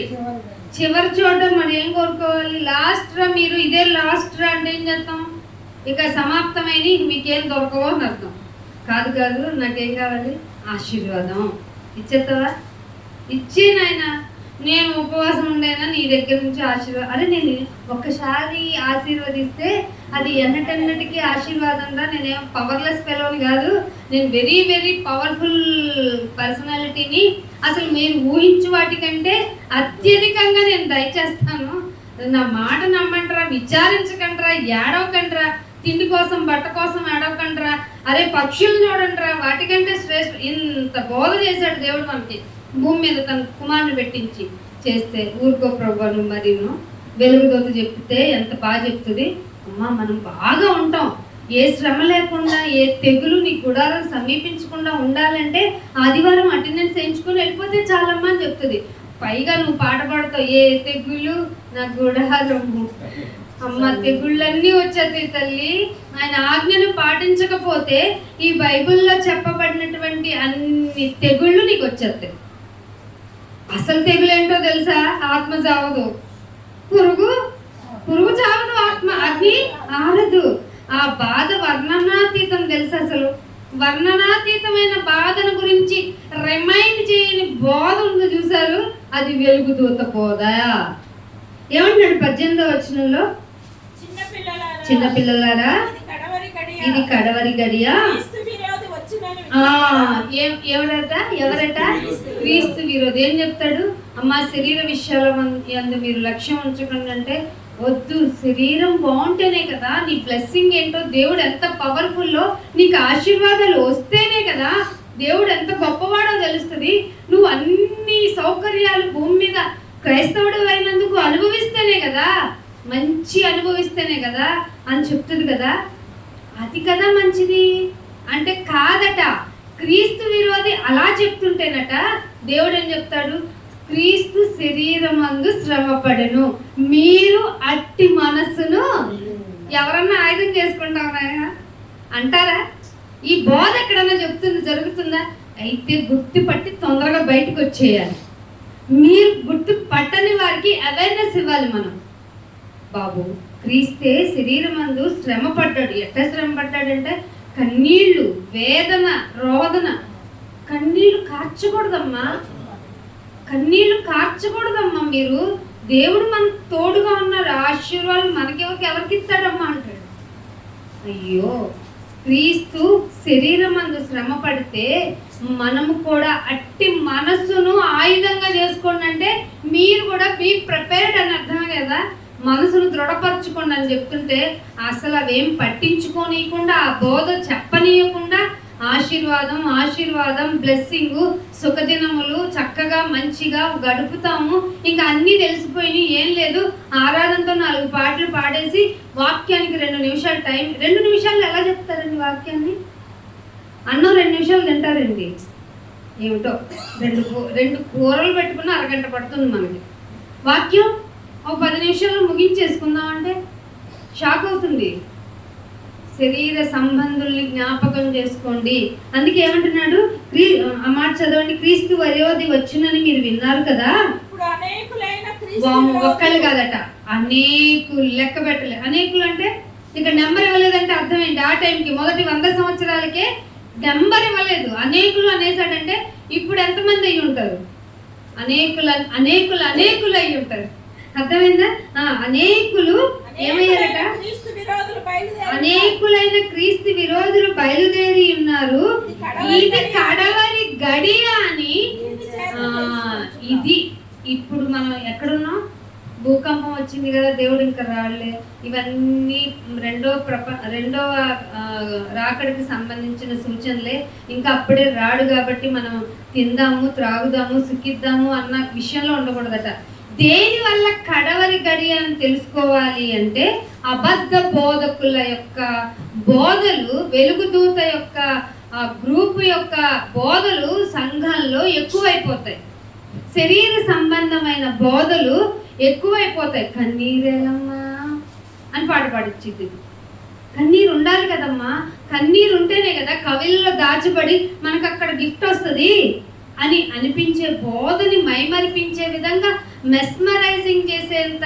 చివరి చోట మనం ఏం కోరుకోవాలి? లాస్ట్ రా, మీరు ఇదే లాస్ట్ రా అంటే ఏం చేస్తాం? ఇక సమాప్తమైన మీకేం దొరకవో అని అర్థం. కాదు, నాకేం కావాలి? ఆశీర్వాదం. ఇచ్చేస్తావా? ఇచ్చే నాయన, నేను ఉపవాసం ఉండేనా నీ దగ్గర నుంచి ఆశీర్వాదం. అరే నేను ఒక్కసారి ఆశీర్వదిస్తే అది ఎన్నటెన్నటికీ ఆశీర్వాదం రా. నేనేం పవర్లెస్ ఫెలోని కాదు, నేను వెరీ వెరీ పవర్ఫుల్ పర్సనాలిటీని. అసలు మీరు ఊహించు వాటికంటే అత్యధికంగా నేను దయచేస్తాను. నా మాట నమ్మంటారా, విచారించకండిరా, ఏడవకండిరా, తిండి కోసం బట్ట కోసం ఏడవకండిరా, అరే పక్షులు చూడండిరా, వాటికంటే శ్రేష్ఠ. ఇంత బోధ చేశాడు దేవుడు మనకి భూమి మీద తన కుమారుని పెట్టించి చేస్తే. ఊరుకో ప్రభువును మరియు వెలుగుదూత చెప్తే ఎంత బాగా చెప్తుంది. అమ్మా మనం బాగా ఉంటాం, ఏ శ్రమ లేకుండా, ఏ తెగులు నీ గుడారం సమీపించకుండా ఉండాలంటే ఆదివారం అటెండెన్స్ వేయించుకొని వెళ్ళిపోతే చాలమ్మా అని చెప్తుంది. పైగా నువ్వు పాట పాడతావు, ఏ తెగులు నా గుడారము. అమ్మ తెగుళ్ళన్నీ వచ్చేది తల్లి. ఆయన ఆజ్ఞను పాటించకపోతే ఈ బైబిల్లో చెప్పబడినటువంటి అన్ని తెగుళ్ళు నీకు వచ్చేస్తాయి. అసలు తెగులు ఏంటో తెలుసా? ఆత్మ చావదు, పురుగు చావదు, ఆత్మ అగ్ని ఆరదు. ఆ బాధ వర్ణనాతీతం తెలుసా? అసలు వర్ణనాతీతమైన బాధను గురించి రిమైండ్ చేయని బోధ ఉంది చూసారు, అది వెలుగుదూత బోధ. ఏమంటాడు 18వ వచనంలో? చిన్నపిల్లలారా, ఇది కడవరి గడియ. ఎవరట? క్రీస్తు విరోధి. ఏం చెప్తాడు? అమ్మా శరీర విషయాల యందు మీరు లక్ష్యం ఉంచకండి అంటే వద్దు. శరీరం బాగుంటేనే కదా నీ బ్లెస్సింగ్ ఏంటో, దేవుడు ఎంత పవర్ఫుల్లో, నీకు ఆశీర్వాదాలు వస్తేనే కదా దేవుడు ఎంత గొప్పవాడో తెలుస్తుంది. నువ్వు అన్ని సౌకర్యాలు భూమి మీద క్రైస్తవుడు అయినందుకు అనుభవిస్తేనే కదా, మంచి అనుభవిస్తేనే కదా అని చెప్తుంది కదా. అది కదా మంచిది అంటే కాదట. క్రీస్తు విరోధి అలా చెప్తుంటేనట దేవుడు ఏం చెప్తాడు? క్రీస్తు శరీరమందు శ్రమపడెను, మీరు అట్టి మనస్సును. ఎవరన్నా ఆయుధం చేసుకుంటామా అంటారా? ఈ బోధ ఎక్కడన్నా జరుగుతుందా? అయితే గుర్తుపట్టి తొందరగా బయటకు వచ్చేయాలి. మీరు గుర్తు పట్టని వారికి అవేర్నెస్ ఇవ్వాలి మనం. బాబు క్రీస్తే శరీరమందు శ్రమ పడ్డాడు. ఎట్లా శ్రమ పడ్డాడంటే కన్నీళ్ళు, వేదన, రోదన. కన్నీళ్లు కార్చకూడదమ్మా, కన్నీళ్లు కార్చకూడదమ్మా. మీరు దేవుడు మనకు తోడుగా ఉన్నారు, ఆశీర్వాదం ఎవరికి ఇస్తాడమ్మా అంటాడు. అయ్యో క్రీస్తు శరీరమందు శ్రమ పడితే మనము కూడా అట్టి మనస్సును ఆయుధంగా చేసుకోండి అంటే మీరు కూడా బీ ప్రిపేర్డ్ అని అర్థమే కదా. మనసును దృఢపరచుకోండి అని చెప్తుంటే అసలు అవేం పట్టించుకోనీయకుండా, ఆ బోధ చెప్పనీయకుండా ఆశీర్వాదం బ్లెస్సింగ్, సుఖదినములు చక్కగా మంచిగా గడుపుతాము. ఇంకా అన్నీ తెలిసిపోయినాయి, ఏం లేదు. ఆరాధనతో 4 పాటలు పాడేసి వాక్యానికి 2 నిమిషాలు టైం. 2 నిమిషాలు ఎలా చెప్తారండి వాక్యాన్ని? అన్నం 2 నిమిషాలు తింటారండి. ఏమిటో రెండు కూరలు పెట్టుకున్న అరగంట పడుతుంది మనకి. వాక్యం ఒక 10 నిమిషాల్లో ముగించేసుకుందాం అంటే షాక్ అవుతుంది. శరీర సంబంధుల్ని జ్ఞాపకం చేసుకోండి. అందుకే ఏమంటున్నాడు, ఆ మాట చదవండి. క్రీస్తు వయోధి వచ్చునని మీరు విన్నారు కదా. ఇప్పుడు అనేకులైన ఒక్కళ్ళు కాదట, అనేకులు. లెక్క పెట్టలే. అనేకులు అంటే ఇక్కడ నెంబర్ ఇవ్వలేదంటే అర్థం ఏంటి? ఆ టైంకి మొదటి 100 సంవత్సరాలకే నెంబర్ ఇవ్వలేదు. అనేకులు అనేసాడంటే ఇప్పుడు ఎంతమంది అయ్యి ఉంటారు? అనేకులు అయ్యి ఉంటారు. అర్థమైందా? అనేకులు ఏమయ్యారట? అనేకులైన క్రీస్తు విరోధులు బయలుదేరి ఉన్నారు. ఇది కడవరి గడియ అని. ఇది ఇప్పుడు మనం ఎక్కడున్నాం? భూకంపం వచ్చింది కదా, దేవుడు ఇంకా రాలే. ఇవన్నీ రెండవ రాకడికి సంబంధించిన సూచనలే. ఇంకా అప్పుడే రాడు కాబట్టి మనం తిందాము, త్రాగుదాము, సుఖిద్దాము అన్న విషయంలో ఉండకూడదట. దేని వల్ల కడవరి గడి అని తెలుసుకోవాలి అంటే అబద్ధ బోధకుల యొక్క బోధలు, వెలుగుదూత యొక్క గ్రూప్ యొక్క బోధలు సంఘంలో ఎక్కువైపోతాయి. శరీర సంబంధమైన బోధలు ఎక్కువైపోతాయి. కన్నీరేలమ్మా అని పాట పాడిచ్చింది. కన్నీరు ఉండాలి కదమ్మా. కన్నీరు ఉంటేనే కదా కవిల్లో దాచబడి మనకు అక్కడ గిఫ్ట్ వస్తుంది అని అనిపించే బోధని మైమరిపించే విధంగా మెస్మరైజింగ్ చేసేంత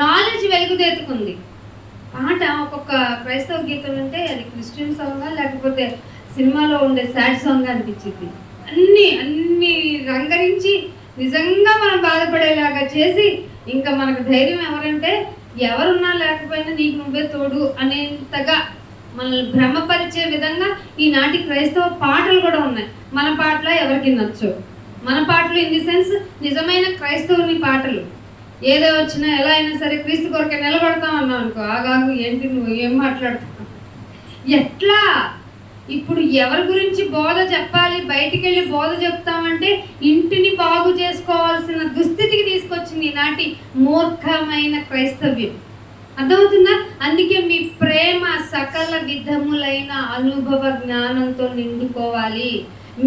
నాలెడ్జ్ వెలుగుదెత్తుకుంది. పాట ఒక్కొక్క క్రైస్తవ గీతం అంటే అది క్రిస్టియన్ సాంగా లేకపోతే సినిమాలో ఉండే సాడ్ సాంగ్ అనిపించింది. అన్ని రంగరించి నిజంగా మనం బాధపడేలాగా చేసి, ఇంకా మనకు ధైర్యం ఎవరంటే ఎవరున్నా లేకపోయినా నీకు నువ్వే తోడు అనేంతగా మనల్ని భ్రమపరిచే విధంగా ఈనాటి క్రైస్తవ పాటలు కూడా ఉన్నాయి. మన పాటలు ఎవరికి నచ్చవు. మన పాటలు ఇన్ ది సెన్స్ నిజమైన క్రైస్తవుని పాటలు. ఏదో వచ్చినా ఎలా అయినా సరే క్రీస్తు కొరకే నిలబడతాం అన్నావు అనుకో, ఆగాగు ఏంటి నువ్వు ఏం మాట్లాడుతున్నావు? ఎట్లా ఇప్పుడు ఎవరి గురించి బోధ చెప్పాలి, బయటికి వెళ్ళి బోధ చెప్తామంటే ఇంటిని బాగు చేసుకోవాల్సిన దుస్థితికి తీసుకొచ్చింది ఈనాటి మూర్ఖమైన క్రైస్తవ్యం. అర్థమవుతుందా? అందుకే మీ ప్రేమ సకల విధములైన అనుభవ జ్ఞానంతో నిండుకోవాలి.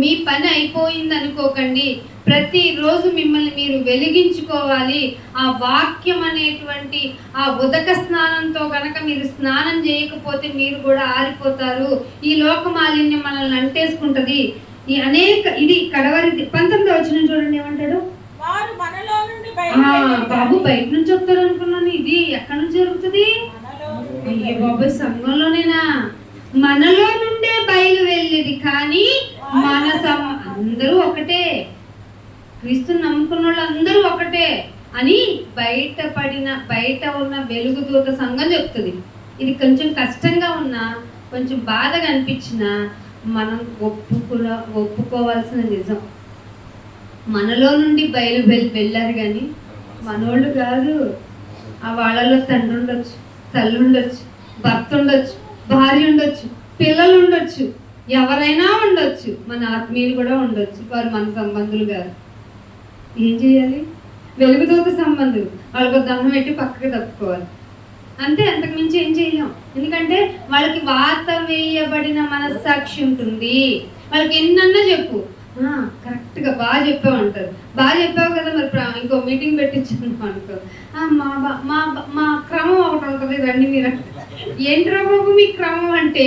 మీ పని అయిపోయింది అనుకోకండి. ప్రతిరోజు మిమ్మల్ని మీరు వెలిగించుకోవాలి. ఆ వాక్యం అనేటువంటి ఆ ఉదక స్నానంతో కనుక మీరు స్నానం చేయకపోతే మీరు కూడా ఆరిపోతారు. ఈ లోక మాలిన్యం మనల్ని అంటేసుకుంటది. ఇది కడవరి 19వ వచనం చూడండి, ఏమంటాడు? బాబు బయట నుంచి వస్తారు అనుకున్నాను. ఇది ఎక్కడి నుంచి జరుగుతుంది? అయ్యే బాబు సంఘంలోనేనా? మనలో నుండే బయలు వెళ్ళేది. కానీ అందరూ ఒకటే, క్రీస్తుని నమ్ముకున్న వాళ్ళు అందరూ ఒకటే అని బయట ఉన్న వెలుగుదూత సంఘం చెప్తుంది. ఇది కొంచెం కష్టంగా ఉన్నా, కొంచెం బాధగా అనిపించినా మనం ఒప్పుకోవాల్సిన నిజం. మనలో నుండి వెళ్ళారు కానీ మనోళ్ళు కాదు. ఆ వాళ్ళలో తండ్రి ఉండొచ్చు, తల్లి ఉండొచ్చు, భర్త ఉండొచ్చు, భార్య ఉండొచ్చు, పిల్లలు ఉండొచ్చు, ఎవరైనా ఉండొచ్చు, మన ఆత్మీయులు కూడా ఉండొచ్చు. వారు మన సంబంధులు కాదు. ఏం చేయాలి? వెలుగుదూత సంబంధులు. వాళ్ళకు దండం పెట్టి పక్కకి తప్పుకోవాలి అంతే. అంతకుమించి ఏం చేయలేం. ఎందుకంటే వాళ్ళకి వాత వేయబడిన మనస్సాక్షి ఉంటుంది. వాళ్ళకి ఎన్నన్నా చెప్పు, కరెక్ట్గా బాగా చెప్పావు అంటారు. బాగా చెప్పావు కదా, మరి ఇంకో మీటింగ్ పెట్టించాను అనుకో, మా క్రమం ఒకటి ఉంటుంది, రండి మీరు. ఏంట్రా బాబు మీ క్రమం అంటే?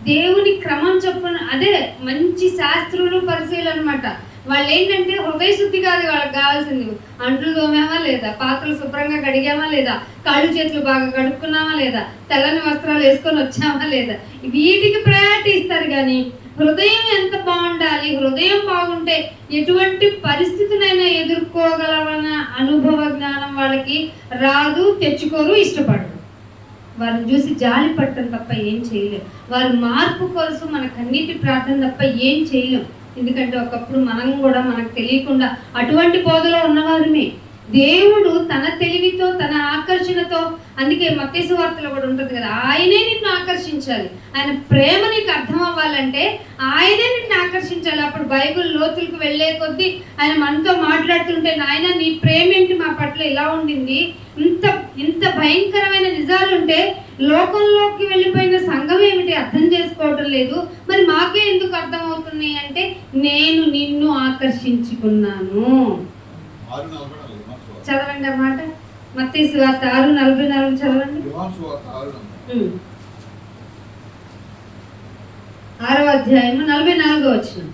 దేవుని క్రమం చెప్పను. అదే మంచి శాస్త్రులు, పరిశీలు అనమాట. వాళ్ళు ఏంటంటే హృదయ శుద్ధి కాదు వాళ్ళకి కావాల్సింది. అంట్లు తోమామా లేదా, పాత్రలు శుభ్రంగా కడిగామా లేదా, కాళ్ళు చేతులు బాగా కడుక్కున్నామా లేదా, తెల్లని వస్త్రాలు వేసుకొని వచ్చామా లేదా, వీటికి ప్రయారిటీ ఇస్తారు. కానీ హృదయం ఎంత బాగుండాలి, హృదయం బాగుంటే ఎటువంటి పరిస్థితులైనా ఎదుర్కోగలవన్న అనుభవ జ్ఞానం వాళ్ళకి రాదు, తెచ్చుకోరు, ఇష్టపడరు. వారిని చూసి జాలి పట్టడం తప్ప ఏం చేయలేం. వారి మార్పు కోసం మన కన్నీటి ప్రార్థన తప్ప ఏం చేయలేం. ఎందుకంటే ఒకప్పుడు మనం కూడా మనకు తెలియకుండా అటువంటి బోధలో ఉన్నవారిమే. దేవుడు తన తెలివితో, తన ఆకర్షణతో, అందుకే మత్తయి సువార్తలో కూడా ఉంటుంది కదా, ఆయనే నిన్ను ఆకర్షించాలి. ఆయన ప్రేమ నీకు అర్థం అవ్వాలంటే ఆయనే నిన్ను ఆకర్షించాలి. అప్పుడు బైబిల్ లోతులకు వెళ్ళే కొద్దీ ఆయన మనతో మాట్లాడుతుంటే, నాయన నీ ప్రేమ ఏంటి మా పట్ల ఇలా ఉండింది, ఇంత భయంకరమైన నిజాలు ఉంటే లోకంలోకి వెళ్ళిపోయిన సంఘం ఏమిటి అర్థం చేసుకోవటం లేదు. మరి మాకే ఎందుకు అర్థమవుతుంది అంటే, నేను నిన్ను ఆకర్షించుకున్నాను. చదవండి ఆ మాట. మత్తయి సువార్త 6:44 చదవండి. 6వ అధ్యాయము 44వ వచనం.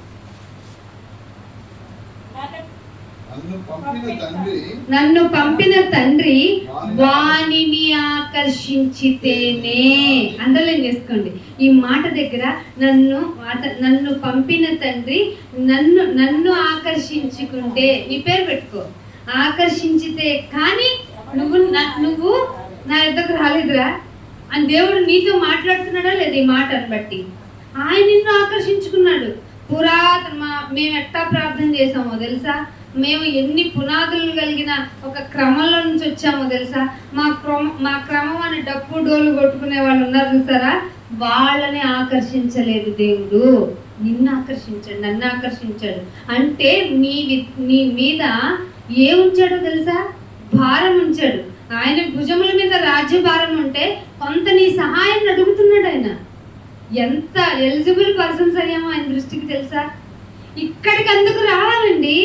నన్ను పంపిన తండ్రి వానిని ఆకర్షించితేనే. అండర్లైన్ చేసుకోండి ఈ మాట దగ్గర. నన్ను పంపిన తండ్రి నన్ను ఆకర్షించుకుంటే, నీ పేరు పెట్టుకో, ఆకర్షించితే కానీ నువ్వు నా ఎద్దకు రాలేదురా అని దేవుడు నీతో మాట్లాడుతున్నాడా లేదా? ఈ మాటను బట్టి ఆయన నిన్ను ఆకర్షించుకున్నాడు. మేము ఎట్టా ప్రార్థన చేసామో తెలుసా? మేము ఎన్ని పునాదులు కలిగిన ఒక క్రమంలో నుంచి వచ్చామో తెలుసా? మా క్రమం అని డప్పు డోలు కొట్టుకునే వాళ్ళు ఉన్నారు చూసారా? వాళ్ళని ఆకర్షించలేదు దేవుడు, నిన్ను ఆకర్షించాడు, నన్ను ఆకర్షించాడు. అంటే నీ మీద ఏ ఉంచాడో తెలుసా? భారం ఉంచాడు. ఆయన భుజముల మీద రాజ్య భారం ఉంటే కొంత నీ సహాయం అడుగుతున్నాడు. ఆయన ఎంత ఎలిజిబుల్ పర్సన్స్ అయ్యామో ఆయన దృష్టికి తెలుసా? ఇక్కడికి అందుకు రావాలండి,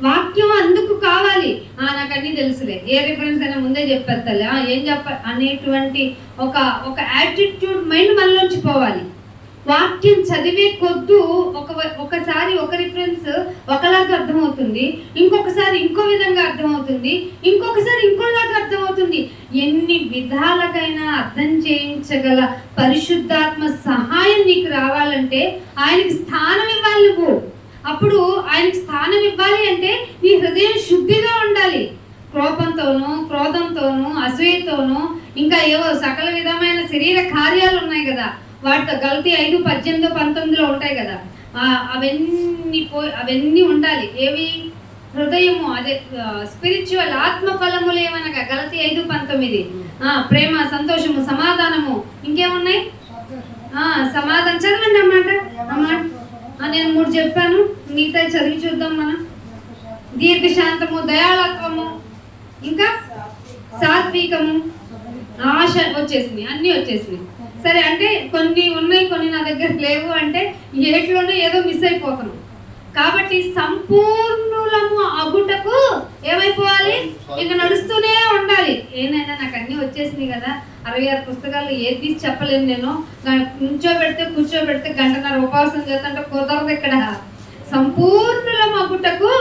వాక్యం అందుకు కావాలి. నాకు అన్నీ తెలుసులే, ఏ రిఫరెన్స్ అయినా ముందే చెప్పేస్తాలే, ఏం అనేటువంటి ఒక యాటిట్యూడ్ మైండ్ మనలోంచి పోవాలి. వాక్యం చదివే కొద్దు ఒకసారి ఒక రిఫరెన్స్ ఒకలాగా అర్థమవుతుంది, ఇంకొకసారి ఇంకో విధంగా అర్థమవుతుంది, ఇంకొకసారి ఇంకోలాగా అర్థమవుతుంది. ఎన్ని విధాలకైనా అర్థం చేయించగల పరిశుద్ధాత్మ సహాయం నీకు రావాలంటే ఆయనకి స్థానం ఇవ్వాలి. నువ్వు అప్పుడు ఆయనకి స్థానం ఇవ్వాలి అంటే నీ హృదయం శుద్ధిగా ఉండాలి. కోపంతోనూ, క్రోధంతోనూ, అసూయతోనూ, ఇంకా ఏవో సకల విధమైన శరీర కార్యాలు ఉన్నాయి కదా, వాటితో గలతీ 5:18-19 ఉంటాయి కదా, అవన్నీ ఉండాలి. ఏవి? హృదయము, అదే స్పిరిచువల్ ఆత్మ ఫలములు ఏమనగా గలతీ 5:19 ప్రేమ, సంతోషము, సమాధానము, ఇంకేమున్నాయి? సమాధానం. చదవండి అన్నమాట. నేను 3 చెప్పాను, మిగతా చదివి చూద్దాం మనం. దీర్ఘశాంతము, దయాళత్వము, ఇంకా సాత్వికము, ఆశ వచ్చేసినాయి, అన్నీ వచ్చేసినాయి. సరే, అంటే కొన్ని ఉన్నాయి, కొన్ని నా దగ్గర లేవు అంటే ఏట్లోనే ఏదో మిస్ అయిపోతున్నాం. కాబట్టి సంపూర్ణులము అగుటకు ఏమైపోవాలి? ఇక నడుస్తూనే ఉండాలి. ఏనైనా నాకు అన్నీ వచ్చేసినాయి కదా, 66 పుస్తకాలు ఏది తీసి చెప్పలేను నేను. కూర్చోబెడితే గంటన్నర ఉపవాసం చేస్తుంటే కుదరదు. ఇక్కడ సంపూర్ణులం అగుటకు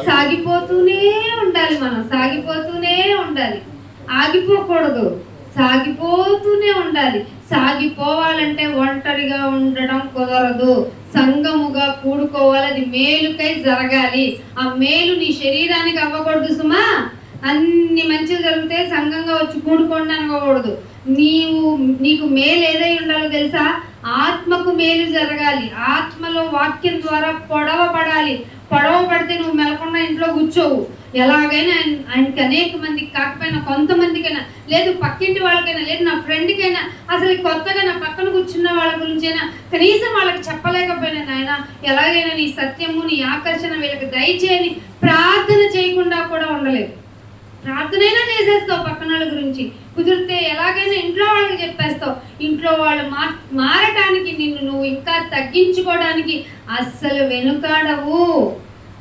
సాగిపోతూనే ఉండాలి. మనం సాగిపోతూనే ఉండాలి, ఆగిపోకూడదు, సాగిపోతూనే ఉండాలి. సాగిపోవాలంటే ఒంటరిగా ఉండడం కుదరదు, సంఘముగా కూడుకోవాలి. అది మేలుకై జరగాలి. ఆ మేలు నీ శరీరానికి అవ్వకూడదు సుమా. అన్ని మంచిగా జరిగితే సంఘంగా వచ్చి కూడుకోండి అనుకోకూడదు. నీకు మేలు ఏదై ఉండాలో తెలుసా? ఆత్మకు మేలు జరగాలి. ఆత్మలో వాక్యం ద్వారా పొడవబడాలి. పొడవబడితే నువ్వు మెలకుండా ఇంట్లో కూర్చోవు. ఎలాగైనా ఆయనకి అనేక మందికి కాకపోయినా కొంతమందికైనా, లేదు పక్కింటి వాళ్ళకైనా, లేదు నా ఫ్రెండ్కైనా, అసలు కొత్తగా నా పక్కన కూర్చున్న వాళ్ళ గురించైనా కనీసం వాళ్ళకి చెప్పలేకపోయినా, నాయన ఎలాగైనా నీ సత్యము, నీ ఆకర్షణ వీళ్ళకి దయచేయని ప్రార్థన చేయకుండా కూడా ఉండలేదు. ప్రార్థనైనా చేసేస్తావు పక్కన వాళ్ళ గురించి, కుదిరితే ఎలాగైనా ఇంట్లో వాళ్ళకి చెప్పేస్తావు. ఇంట్లో వాళ్ళు మారటానికి, నువ్వు ఇంకా తగ్గించుకోవడానికి అస్సలు వెనుకాడవు.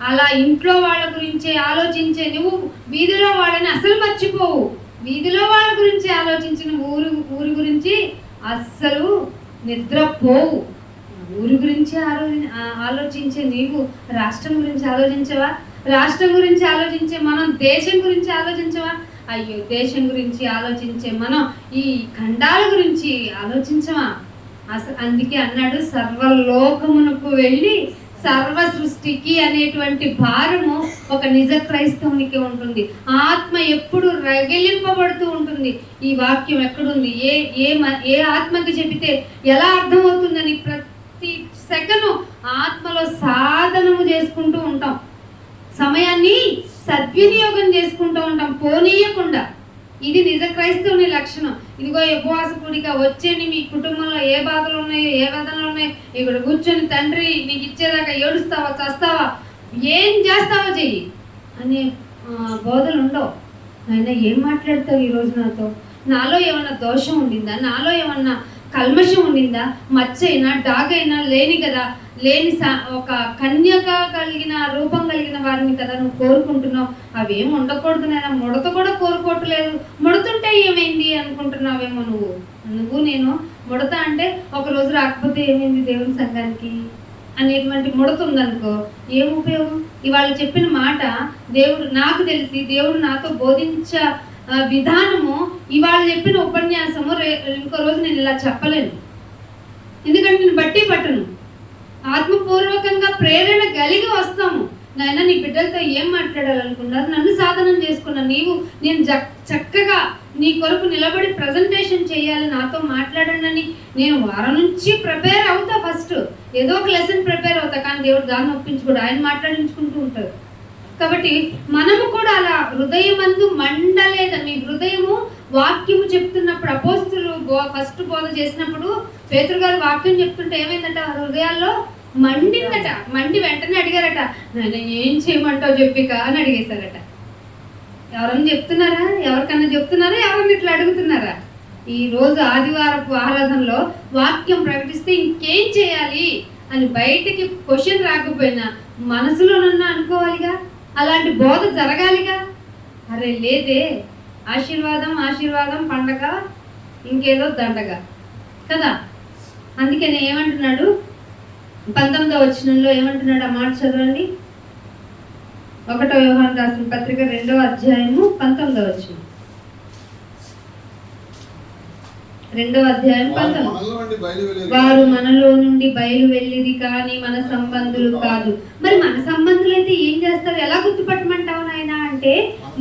అలా ఇంట్లో వాళ్ళ గురించే ఆలోచించే నువ్వు వీధిలో వాళ్ళని అస్సలు మర్చిపోవు. వీధిలో వాళ్ళ గురించి ఆలోచించిన ఊరి గురించి అస్సలు నిద్రపోవు. ఊరి గురించి ఆలోచించే నీవు రాష్ట్రం గురించి ఆలోచించవా? రాష్ట్రం గురించి ఆలోచించే మనం దేశం గురించి ఆలోచించవా? అయ్యో, దేశం గురించి ఆలోచించే మనం ఈ ఖండాల గురించి ఆలోచించవా? అందుకే అన్నాడు, సర్వలోకమునకు వెళ్ళి సర్వ సృష్టికి అనేటువంటి భారము ఒక నిజ క్రైస్తవునికి ఉంటుంది. ఆత్మ ఎప్పుడు రగిలింపబడుతూ ఉంటుంది. ఈ వాక్యం ఎక్కడుంది, ఏ ఆత్మకి చెబితే ఎలా అర్థమవుతుందని ప్రతి సెకను ఆత్మలో సాధనము చేసుకుంటూ ఉంటాం. సమయాన్ని సద్వినియోగం చేసుకుంటూ ఉంటాం, పోనీయకుండా. ఇది నిజ క్రైస్తవుని లక్షణం. ఇదిగో ఉపవాస కూడిక వచ్చేయండి, మీ కుటుంబంలో ఏ బాధలు ఉన్నాయో, ఏ వేదనలు ఉన్నాయో ఇక్కడ కూర్చొని తండ్రి నీకు ఇచ్చేదాకా ఏడుస్తావా, చస్తావా, ఏం చేస్తావో చెయ్యి అనే బోధలు ఉండవు. ఆయన ఏం మాట్లాడతావు ఈరోజు నాతో? నాలో ఏమన్నా దోషం ఉండిందా, నాలో ఏమన్నా కల్మషం ఉండిందా, మచ్చైనా డాగైనా లేని కదా, లేని ఒక కన్యక కలిగిన రూపం కలిగిన వారిని కదా నువ్వు కోరుకుంటున్నావు. అవేం ఉండకూడదు నాయన, ముడత కూడా కోరుకోవట్లేదు. ముడతుంటే ఏమైంది అనుకుంటున్నావేమో నువ్వు నేను ముడత అంటే ఒక రోజు రాకపోతే ఏమైంది దేవుని సంఘానికి అనేటువంటి ముడత ఉందనుకో, ఏం ఉపయోగం? ఇవాళ చెప్పిన మాట దేవుడు నాకు తెలిసి దేవుడు నాతో బోధించ విధానము, ఇవాళ చెప్పిన ఉపన్యాసము ఇంకో రోజు నేను ఇలా చెప్పలేను. ఎందుకంటే నేను బట్టి పట్టను, ఆత్మపూర్వకంగా ప్రేరణ కలిగి వస్తాము. నాయన నీ బిడ్డలతో ఏం మాట్లాడాలనుకున్నారు, నన్ను సాధనం చేసుకున్నా, నేను చక్కగా నీ కొరకు నిలబడి ప్రజెంటేషన్ చేయాలి, నాతో మాట్లాడండి అని నేను వారం నుంచి ప్రిపేర్ అవుతా. ఫస్ట్ ఏదో ఒక లెసన్ ప్రిపేర్ అవుతా, కానీ దేవుడు దాన్ని ఒప్పించుకోడు, ఆయన మాట్లాడించుకుంటూ ఉంటారు. కాబట్టి మనము కూడా అలా హృదయమందు మండలేదని, మీ హృదయము వాక్యము చెప్తున్నప్పుడు అపోస్తులు ఫస్ట్ బోధ చేసినప్పుడు పేతురు గారు వాక్యం చెప్తుంటే ఏమైందట, హృదయాల్లో మండిందట. మండి వెంటనే అడిగారట, నేను ఏం చేయమంటావు చెప్పిక అని అడిగేశారట. ఎవరన్నా చెప్తున్నారా? ఎవరికన్నా చెప్తున్నారా? ఎవరన్నా ఇట్లా అడుగుతున్నారా? ఈ రోజు ఆదివారపు ఆరాధనలో వాక్యం ప్రకటిస్తే ఇంకేం చేయాలి అని బయటికి క్వశ్చన్ రాకపోయినా మనసులోనన్నా అనుకోవాలిగా, అలాంటి బోధ జరగాలిగా. అరే లేదే, ఆశీర్వాదం పండగ ఇంకేదో దండగ కదా. అందుకని ఏమంటున్నాడు 19వ వచనంలో ఏమంటున్నాడు, ఆ మాట చదవండి. 1వ యోహాను రాసిన పత్రిక 2వ అధ్యాయము 19వ వచనం. 2వ అధ్యాయం 19. వారు మనలో నుండి బయలు వెళ్ళిది కానీ మన సంబంధులు కాదు. మరి మన సంబంధులైతే ఏం చేస్తారు? ఎలా గుర్తుపట్టమంటావు నాయన అంటే,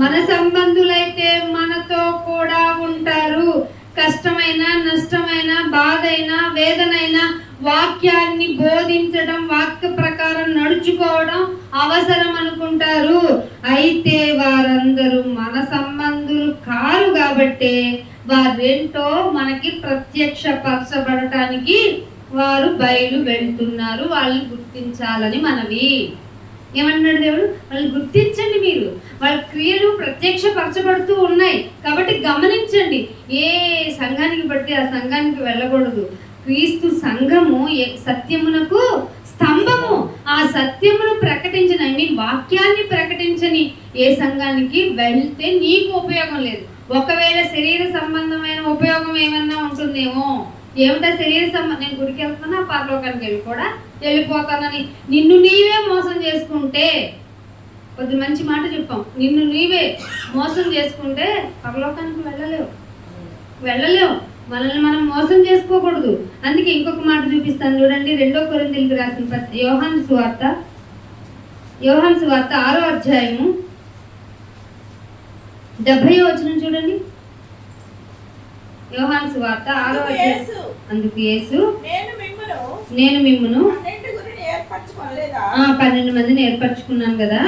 మన సంబంధులైతే మనతో కూడా ఉంటారు. కష్టమైన, నష్టమైన, బాధైనా, వేదనైనా వాక్యాన్ని బోధించడం, వాక్య ప్రకారం నడుచుకోవడం అవసరం అనుకుంటారు. అయితే వారందరూ మన సంబంధులు కారు కాబట్టి వారేంటో మనకి ప్రత్యక్షపరచబడటానికి వారు బయలు వెళ్తున్నారు. వాళ్ళని గుర్తించాలని మనవి. ఏమన్నాడు దేవుడు? వాళ్ళు గుర్తించండి, మీరు వాళ్ళ క్రియలు ప్రత్యక్షపరచబడుతూ ఉన్నాయి కాబట్టి గమనించండి. ఏ సంఘానికి బట్టి ఆ సంఘానికి వెళ్ళకూడదు. క్రీస్తు సంఘము సత్యమునకు స్తంభము. ఆ సత్యమును ప్రకటించిన, వాక్యాన్ని ప్రకటించని ఏ సంఘానికి వెళ్తే నీకు ఉపయోగం లేదు. ఒకవేళ శరీర సంబంధమైన ఉపయోగం ఏమన్నా ఉంటుందేమో. ఏమిటా శరీర సంబంధం? నేను గుడికి వెళ్తున్నా, పరలోకానికి వెళ్ళిపోతానని నిన్ను నీవే మోసం చేసుకుంటే, కొద్ది మంచి మాట చెప్పాం, నిన్ను నీవే మోసం చేసుకుంటే పరలోకానికి వెళ్ళలేవు. మనల్ని మనం మోసం చేసుకోకూడదు. అందుకే ఇంకొక మాట చూపిస్తాను చూడండి. 2 కొరింథీయులకు రాసిన యోహాను సువార్త 6వ అధ్యాయము 70వ వచనం చూడండి. యోహాను సువార్త 6వ అధ్యాయం. అందుకు యేసు, నేను మిమ్మును 12 మందిని ఏర్పరచుకున్నాను కదా,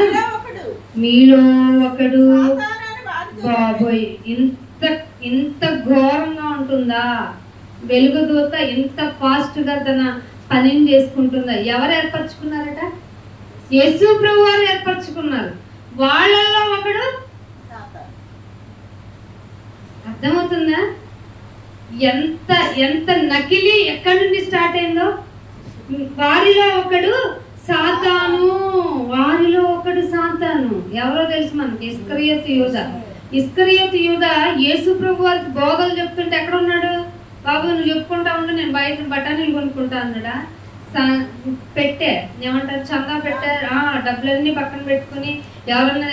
మీలో ఒకడు. బాబోయ్, ఇంత ఘోరంగా ఉంటుందా? వెలుగుదూత ఇంత ఫాస్ట్గా తన పనిని చేసుకుంటుందా? ఎవరు ఏర్పరచుకున్నారట? యేసు ప్రభు వారు ఏర్పరచుకున్నారు. వాళ్ళల్లో ఒకడు. అర్థమవుతుందా? ఎంత నకిలీ ఎక్కడి నుండి స్టార్ట్ అయిందో. వారిలో ఒకడు సాతాను. ఎవరో తెలుసు మనకి? ఇస్కరియోతు యూదా యేసు ప్రభు వారికి బోధలు చెప్తుంటే ఎక్కడ ఉన్నాడు? బాబు నువ్వు చెప్పుకుంటా ఉండు, నేను బయట బఠానీలు కొనుక్కుంటా అన్నాడా? ఏమంటారు, చందా పెట్టారు. డబ్బులన్నీ పక్కన పెట్టుకుని ఎవరన్నా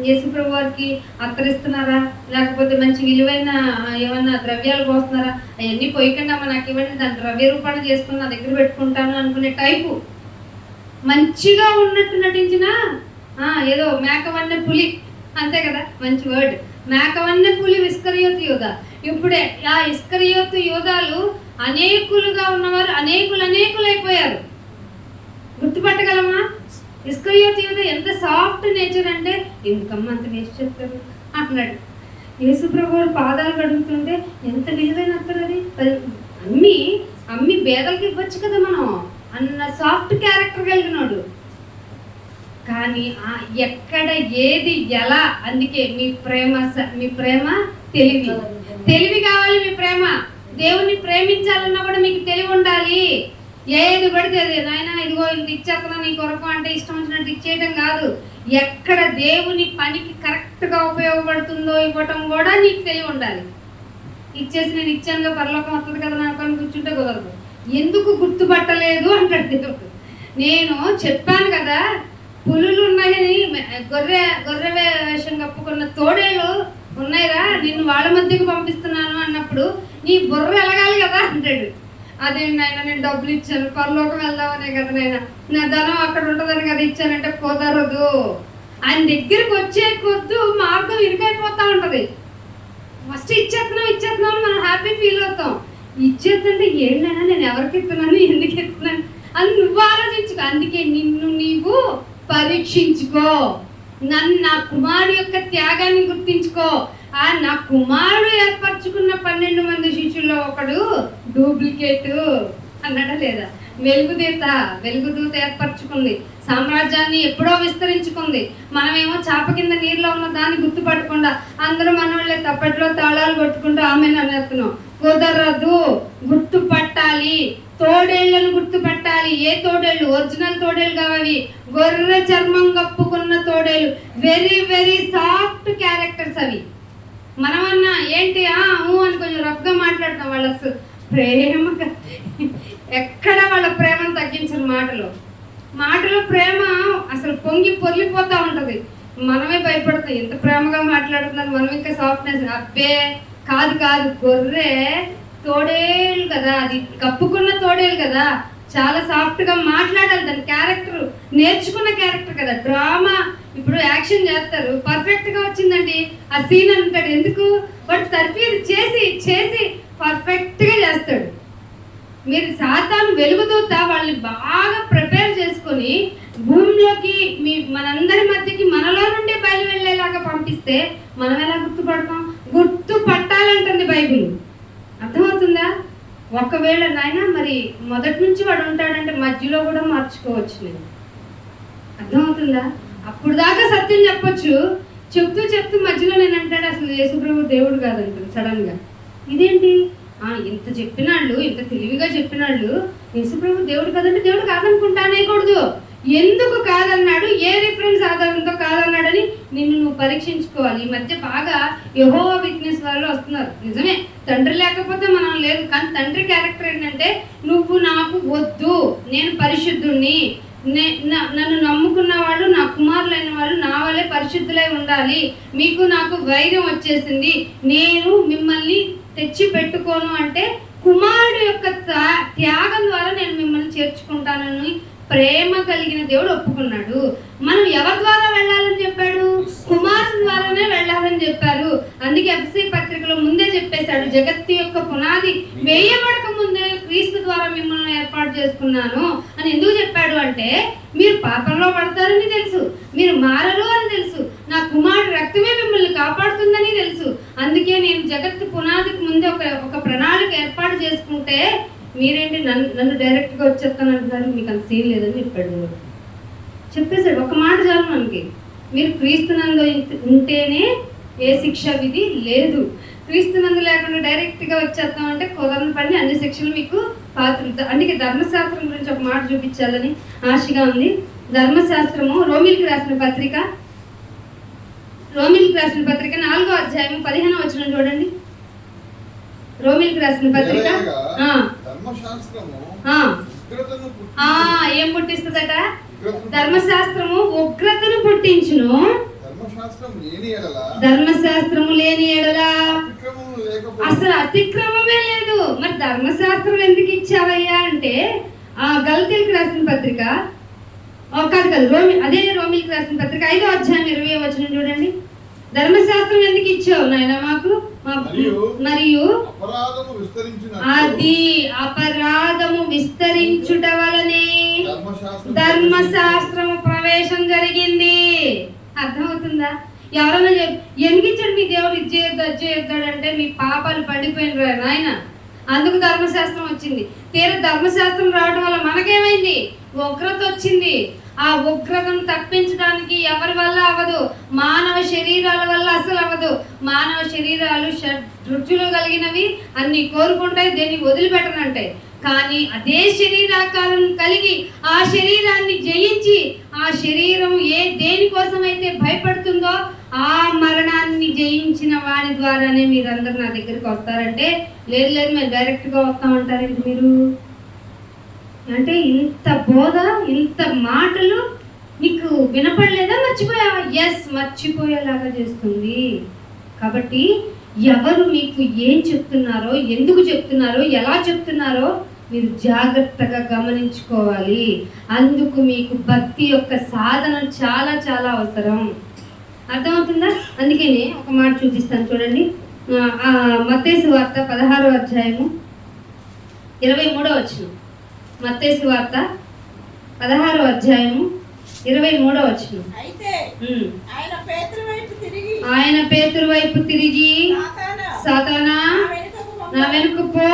యేసు ప్రభు వారికి అత్తరిస్తున్నారా, లేకపోతే మంచి విలువైన ఏమన్నా ద్రవ్యాలు పోస్తున్నారా, అవన్నీ పోయకుండా నాకు ఇవ్వండి, దాని ద్రవ్య రూపాణ చేసుకుని నా దగ్గర పెట్టుకుంటాను అనుకునే టైపు. మంచిగా ఉన్నట్టు నటించిన ఏదో మేకవన్న పులి, అంతే కదా, మంచి వర్డ్, మేకవన్న పులి ఇస్కరియోతు యూదా. ఇప్పుడే ఆ ఇస్కరియోతు యూదాలు అనేకులుగా ఉన్నవారు అనేకులైపోయారు. గుర్తుపట్టగలమా? ఇస్కరియోతు యూదా ఎంత సాఫ్ట్ నేచర్ అంటే, ఎందుకమ్మ అంత వేస్ట్ చెప్తారు అన్నాడు. యేసు ప్రభు పాదాలు కడుగుతుంటే ఎంత విలువైన అత్తరు అది. అమ్మి బేదలకి ఇవ్వచ్చు కదా మనం అన్న సాఫ్ట్ క్యారెక్టర్ కలిగినాడు. కానీ ఎక్కడ ఏది ఎలా, అందుకే మీ ప్రేమ తెలివి. తెలివి కావాలి. మీ ప్రేమ దేవుణ్ణి ప్రేమించాలన్నా కూడా మీకు తెలివి ఉండాలి. ఏది పడితే అది నాయన ఇదిగో ఇంత ఇచ్చేస్తున్నా నీ కొరకు అంటే ఇష్టం వచ్చినట్టు ఇచ్చేయడం కాదు. ఎక్కడ దేవుని పనికి కరెక్ట్గా ఉపయోగపడుతుందో ఇవ్వటం కూడా నీకు తెలివి ఉండాలి. ఇచ్చేసి నేను ఇచ్చానుగా పరలోకం వస్తుంది కదా నాకు అని కూర్చుంటే కుదరదు. ఎందుకు గుర్తుపట్టలేదు అంటాడు దేవుడు. నేను చెప్పాను కదా పులులు ఉన్నాయని, గొర్రె వేషం కప్పుకున్న తోడేలు ఉన్నాయిరా, నిన్ను వాళ్ళ మధ్యకు పంపిస్తున్నాను అన్నప్పుడు నీ బుర్ర ఎలగాలి కదా అంటాడు. అదేంటి ఆయన నేను డబ్బులు ఇచ్చాను పరలోకం వెళ్దామనే కదా నాయన, నా ధనం అక్కడ ఉంటుందని కదా ఇచ్చానంటే కుదరదు. ఆయన దగ్గరికి వచ్చే కొద్దు మార్గం ఇరుకైపోతా ఉంటది. ఫస్ట్ ఇచ్చేస్తున్నాం అని మనం హ్యాపీ ఫీల్ అవుతాం. ఇచ్చేద్దంటే ఏంటైనా నేను ఎవరికి ఇస్తున్నాను ఎందుకు ఇస్తున్నాను అని నువ్వు ఆలోచించుకో. అందుకే నిన్ను నీవు పరీక్షించుకో. నా కుమారుడు యొక్క త్యాగాన్ని గుర్తించుకో. నా కుమారుడు ఏర్పరచుకున్న 12 మంది శిష్యుల్లో ఒకడు డూప్లికేట్ అన్నాడా లేదా? వెలుగుదూత ఏర్పరచుకుంది, సామ్రాజ్యాన్ని ఎప్పుడో విస్తరించుకుంది. మనమేమో చాప కింద నీరులో ఉన్న దాన్ని గుర్తుపట్టకుండా అందరూ మనోళ్ళే తప్పట్లో తాళాలు కొట్టుకుంటూ ఆమెను అనేస్తున్నాం. కుదరదు. గుర్తుపట్టాలి. తోడేళ్లను గుర్తుపట్టాలి. ఏ తోడేళ్ళు? ఒరిజినల్ తోడేళ్ళు కావాలి. గొర్రె చర్మం కప్పుకున్న తోడేళ్ళు, వెరీ వెరీ సాఫ్ట్ క్యారెక్టర్స్ అవి. మనమన్నా ఏంటి అని కొంచెం రఫ్గా మాట్లాడతాం. వాళ్ళ ప్రేమగా ఎక్కడ వాళ్ళ ప్రేమను తగ్గించరు. మాటలో ప్రేమ అసలు పొంగి పొర్లిపోతూ ఉంటుంది. మనమే భయపడతాం, ఎంత ప్రేమగా మాట్లాడుతున్నారు, మనం ఇంకా సాఫ్ట్నెస్. అబ్బే కాదు, గొర్రె తోడేలు కదా, అది కప్పుకున్న తోడేలు కదా, చాలా సాఫ్ట్గా మాట్లాడాలి. దాని క్యారెక్టర్ నేర్చుకున్న క్యారెక్టర్ కదా. డ్రామా ఇప్పుడు యాక్షన్ చేస్తారు, పర్ఫెక్ట్గా వచ్చిందండి ఆ సీన్ అంటాడు. ఎందుకు? బట్ తర్ఫీదు చేసి పర్ఫెక్ట్గా చేస్తాడు. మీరు సాతాను వెలుగుదూత వాళ్ళని బాగా ప్రిపేర్ చేసుకొని భూమిలోకి మనందరి మధ్యకి మనలో నుండి బయలు వెళ్ళేలాగా పంపిస్తే మనం ఎలా గుర్తుపడతాం? గుర్తుపట్టాలంటుంది బైబిల్. అర్థమవుతుందా? ఒకవేళ నాయన మరి మొదటి నుంచి వాడు ఉంటాడంటే మధ్యలో కూడా మార్చుకోవచ్చు. నేను అర్థమవుతుందా? అప్పుడు దాకా సత్యం చెప్పొచ్చు, చెప్తూ మధ్యలో నేను అంటాడు అసలు యేసుప్రభు దేవుడు కాదంటాడు సడన్గా. ఇదేంటి ఇంత చెప్పినాళ్ళు, ఇంత తెలివిగా చెప్పినాళ్ళు యేసుప్రభు దేవుడు కాదంటే దేవుడు కాదనుకుంటానేకూడదు. ఎందుకు కాదన్నాడు, ఏ రిఫరెన్స్ ఆధారంతో కాదన్నాడని నిన్ను నువ్వు పరీక్షించుకోవాలి. ఈ మధ్య బాగా యెహోవా విట్నెస్ వాళ్ళు వస్తున్నారు. నిజమే, తండ్రి లేకపోతే మనం లేదు, కానీ తండ్రి క్యారెక్టర్ ఏంటంటే నువ్వు నాకు వద్దు, నేను పరిశుద్ధుణ్ణి, నన్ను నమ్ముకున్న వాళ్ళు నా కుమారులైన వాళ్ళు నా వల్లే పరిశుద్ధులై ఉండాలి, మీకు నాకు వైరం వచ్చేసింది, నేను మిమ్మల్ని తెచ్చి పెట్టుకోను అంటే కుమారుడు యొక్క త్యాగం ద్వారా నేను మిమ్మల్ని చేర్చుకుంటానని ప్రేమ కలిగిన దేవుడు ఒప్పుకున్నాడు. మనం ఎవరి ద్వారా వెళ్ళాలని చెప్పాడు? కుమారుని ద్వారానే వెళ్ళాలని చెప్పారు. అందుకే ఎఫ్ఎస్సీ పత్రికలో ముందే చెప్పేశాడు, జగత్తు యొక్క పునాది వేయబడక ముందే క్రీస్తు ద్వారా మిమ్మల్ని ఏర్పాటు చేసుకున్నాను అని. ఎందుకు చెప్పాడు అంటే మీరు పాపంలో పడతారని తెలుసు, మీరు మారరు అని తెలుసు, నా కుమారుడు రక్తమే మిమ్మల్ని కాపాడుతుందని తెలుసు. అందుకే నేను జగత్తు పునాదికి ముందే ఒక ప్రణాళిక ఏర్పాటు చేసుకుంటే మీరేంటి నన్ను డైరెక్ట్గా వచ్చేస్తాను అంటున్నారు, మీకు అంత సీన్ లేదని చెప్పేశాడు. ఒక మాట చాలు మనకి, మీరు క్రీస్తునందు ఉంటేనే ఏ శిక్ష విధి లేదు. క్రీస్తునందు లేకుండా డైరెక్ట్గా వచ్చేస్తామంటే కుదరని పని, అన్ని శిక్షలు మీకు పాత్రలు. అందుకే ధర్మశాస్త్రం గురించి ఒక మాట చూపించాలని ఆశగా ఉంది. ధర్మశాస్త్రము రోమిలికి రాసిన పత్రిక 4వ అధ్యాయం 15వ వచనం చూడండి. రోమిలికి రాసిన పత్రిక ఏం పుట్టిస్తుందట? ధర్మశాస్త్రము ఉగ్రతను పుట్టించును, ధర్మశాస్త్రము లేని ఎడల అసలు అతిక్రమమే లేదు. మరి ధర్మశాస్త్రం ఎందుకు ఇచ్చావయ్యా అంటే గలతీయులకు రాసిన పత్రిక కాదు రోమిలికి రాసిన పత్రిక 5వ అధ్యాయం 20వ వచనం చూడండి. ధర్మశాస్త్రం ఎందుకు ఇచ్చావు నాయన మాకు? మరియు అది అపరాధము విస్తరించుట వలనే ధర్మశాస్త్రము ప్రవేశం జరిగింది. అర్థమవుతుందా? ఎవరైనా ఎందుకు ఇచ్చాడు మీ దేవుడు ఇది చేయొద్దు అది చేయొద్దాడంటే మీ పాపాలు పడిపోయినరా నాయన, అందుకు ధర్మశాస్త్రం వచ్చింది. తీరా ధర్మశాస్త్రం రావడం వల్ల మనకేమైంది? ఉగ్రత వచ్చింది. ఆ ఉగ్రతను తప్పించడానికి ఎవరి వల్ల అవ్వదు, మానవ శరీరాల వల్ల అసలు అవ్వదు. మానవ శరీరాలు రుచులు కలిగినవి అన్ని కోరుకుంటాయి, దేన్ని వదిలిపెట్టనంటాయి. కానీ అదే శరీరాకారం కలిగి ఆ శరీరాన్ని జయించి ఆ శరీరం దేనికోసమైతే భయపడుతుందో ఆ మరణాన్ని జయించిన వాడి ద్వారానే మీరందరూ నా దగ్గరికి వస్తారంటే, లేదు లేదు మేము డైరెక్ట్గా వస్తామంటారండి మీరు. అంటే ఇంత బోధ, ఇంత మాటలు మీకు వినపడలేదా? మర్చిపోయావా? ఎస్, మర్చిపోయేలాగా చేస్తుంది. కాబట్టి ఎవరు మీకు ఏం చెప్తున్నారో, ఎందుకు చెప్తున్నారో, ఎలా చెప్తున్నారో మీరు జాగ్రత్తగా గమనించుకోవాలి. అందుకు మీకు భక్తి యొక్క సాధన చాలా చాలా అవసరం. అర్థమవుతుందా? అందుకనే ఒక మాట చూపిస్తాను చూడండి. మత్తయి సువార్త 16వ అధ్యాయము 23వ వచనం. మత్తయి సువార్త 16వ అధ్యాయము 23వ వచనం. అయితే ఆయన పేతురు వైపు తిరిగి సాతానా నా వెనుక పో.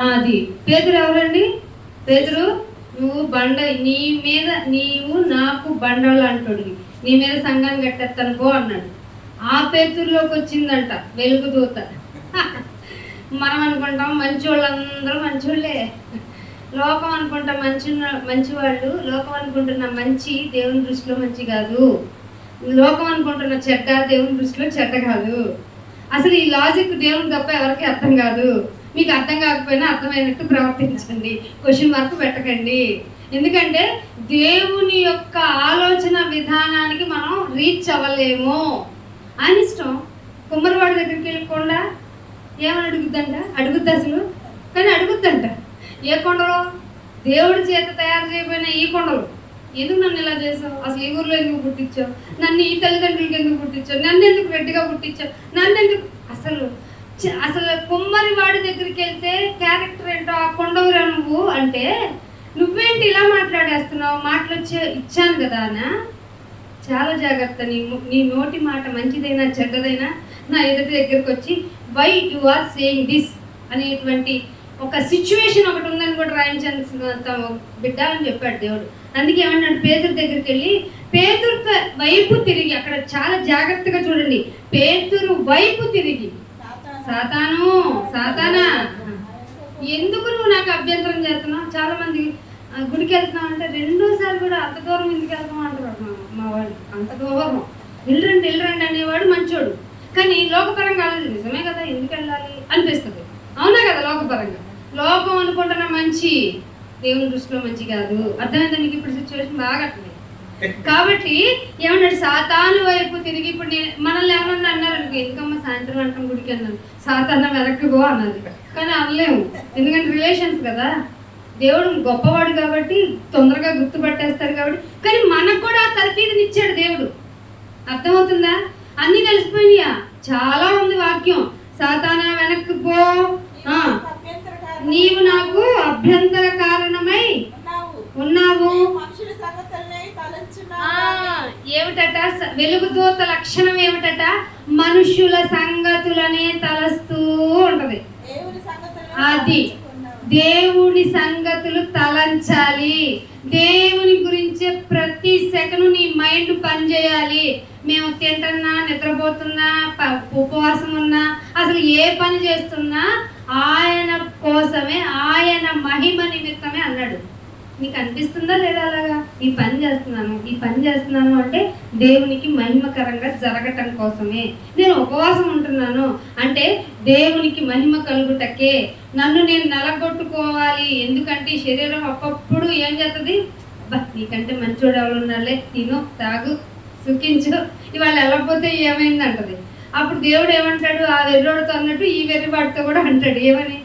అది పేతురు ఎవరండి? పేతురు, నువ్వు నీవు నాకు బండలు అంటాడు, నీ మీద సంఘాన్ని కట్టేస్తాను పో అన్నాడు. ఆ పేతురులోకి వచ్చిందంట వెలుగుదూత. మనం అనుకుంటాం మంచివాళ్ళందరూ మంచివాళ్ళే, లోకం అనుకుంటాం మంచివాళ్ళు, లోకం అనుకుంటున్న మంచి దేవుని దృష్టిలో మంచి కాదు, లోకం అనుకుంటున్న చెడ్డ దేవుని దృష్టిలో చెడ్డ కాదు. అసలు ఈ లాజిక్ దేవుని తప్ప ఎవరికి అర్థం కాదు. మీకు అర్థం కాకపోయినా అర్థమైనట్టు ప్రవర్తించండి, క్వశ్చన్ మార్క్ పెట్టకండి. ఎందుకంటే దేవుని యొక్క ఆలోచన విధానానికి మనం రీచ్ అవ్వలేము అని ఇష్టం. కుమ్మరివాడి దగ్గరికి వెళ్ళకుండా ఏమని అడుగుద్ది అసలు, కానీ అడుగుద్దంట. ఏ కొండలో? దేవుడి చేత తయారు చేయబడిన ఈ కొండలు. ఎందుకు నన్ను ఇలా చేసావు? అసలు ఈ ఊర్లో ఎందుకు పుట్టించావు? నన్ను ఈ తల్లిదండ్రులకి ఎందుకు పుట్టించావు? నన్ను ఎందుకు రెడ్డిగా పుట్టించావు? నన్ను ఎందుకు అసలు కుమ్మరి వాడి దగ్గరికి వెళ్తే క్యారెక్టర్ ఏంటో, ఆ కొండవురా నువ్వు అంటే, నువ్వేంటి ఇలా మాట్లాడేస్తున్నావు? మాటలు ఇచ్చాను కదా అనా. చాలా జాగ్రత్త. నీ నోటి మాట మంచిదైనా చెడ్డదైనా నా ఎదుటి దగ్గరికి వచ్చి why you are saying this అనేటువంటి ఒక సిచ్యువేషన్ ఒకటి ఉందని కూడా రాయించాల్సినంత బిడ్డ అని చెప్పాడు దేవుడు. అందుకే ఏమన్నాడు? పేతురు దగ్గరికి వెళ్ళి పేతురు వైపు తిరిగి, అక్కడ చాలా జాగ్రత్తగా చూడండి, పేతురు వైపు తిరిగి సాతానా ఎందుకు నువ్వు నాకు అభ్యంతరం చేస్తున్నావు? చాలా మంది గుడికి వెళ్తున్నావు అంటే రెండోసారి కూడా అంత దూరం ఎందుకు వెళ్తాం అంటారు మా వాళ్ళు. అంత దూరం వెళ్ళరండి అనేవాడు మంచోడు, కానీ లోకపరంగా ఆలోచన నిజమే కదా, ఎందుకు వెళ్ళాలి అనిపిస్తుంది. అవునా కదా? లోకపరంగా లోకం అనుకుంటున్న మంచి దేవుని దృష్టిలో మంచి కాదు. అర్థమైందా మీకు? ఇప్పుడు సిచ్యువేషన్ బాగా అట్లే. కాబట్టి ఏమన్నాడు? సాతాను వైపు తిరిగి. ఇప్పుడు మనల్ని ఏమన్నా అన్నారు అనుకో, ఎందుకమ్మా సాయంత్రం అంటాం గుడికి అన్నాను, సాతాన వెనక్కి పో అన్నది. కానీ అనలేము, ఎందుకంటే రిలేషన్స్ కదా. దేవుడు గొప్పవాడు కాబట్టి తొందరగా గుర్తుపట్టేస్తాడు కాబట్టి. కానీ మనకు కూడా ఆ తర్ఫీదుని ఇచ్చాడు దేవుడు. అర్థమవుతుందా? అన్ని తెలిసిపోయినాయా? చాలా ఉంది వాక్యం. సాతానా వెనక్కి పో, నీవు నాకు అభ్యంతర కారణమై ఉన్నావు. ఏమిటట? వెలుగుదూత లక్షణం ఏమిటట? మనుషుల సంగతులనే తలస్తూ ఉంటది. అది దేవుని సంగతులు తలంచాలి. దేవుని గురించే ప్రతి సెకండ్ నీ మైండ్ పనిచేయాలి. మేము తింటున్నా, నిద్రపోతున్నా, ఉపవాసం ఉన్నా, అసలు ఏ పని చేస్తున్నా ఆయన కోసమే, ఆయన మహిమ నిమిత్తమే అన్నాడు. నీకు అనిపిస్తుందా లేదా? అలాగా ఈ పని చేస్తున్నాను అంటే దేవునికి మహిమకరంగా జరగటం కోసమే. నేను ఉపవాసం ఉంటున్నాను అంటే దేవునికి మహిమ కలుగుటకే, నన్ను నేను నలగొట్టుకోవాలి. ఎందుకంటే ఈ శరీరం అప్పప్పుడు ఏం చేస్తుంది? నీకంటే మంచోడు ఎవరు ఉన్నారులే, తిను, తాగు, సుఖించు, ఇవాళ వెళ్ళకపోతే ఏమైంది అంటది. అప్పుడు దేవుడు ఏమంటాడు? ఆ వెర్రోడితో అన్నట్టు ఈ వెర్రివాడితో కూడా అంటాడు. ఏమని?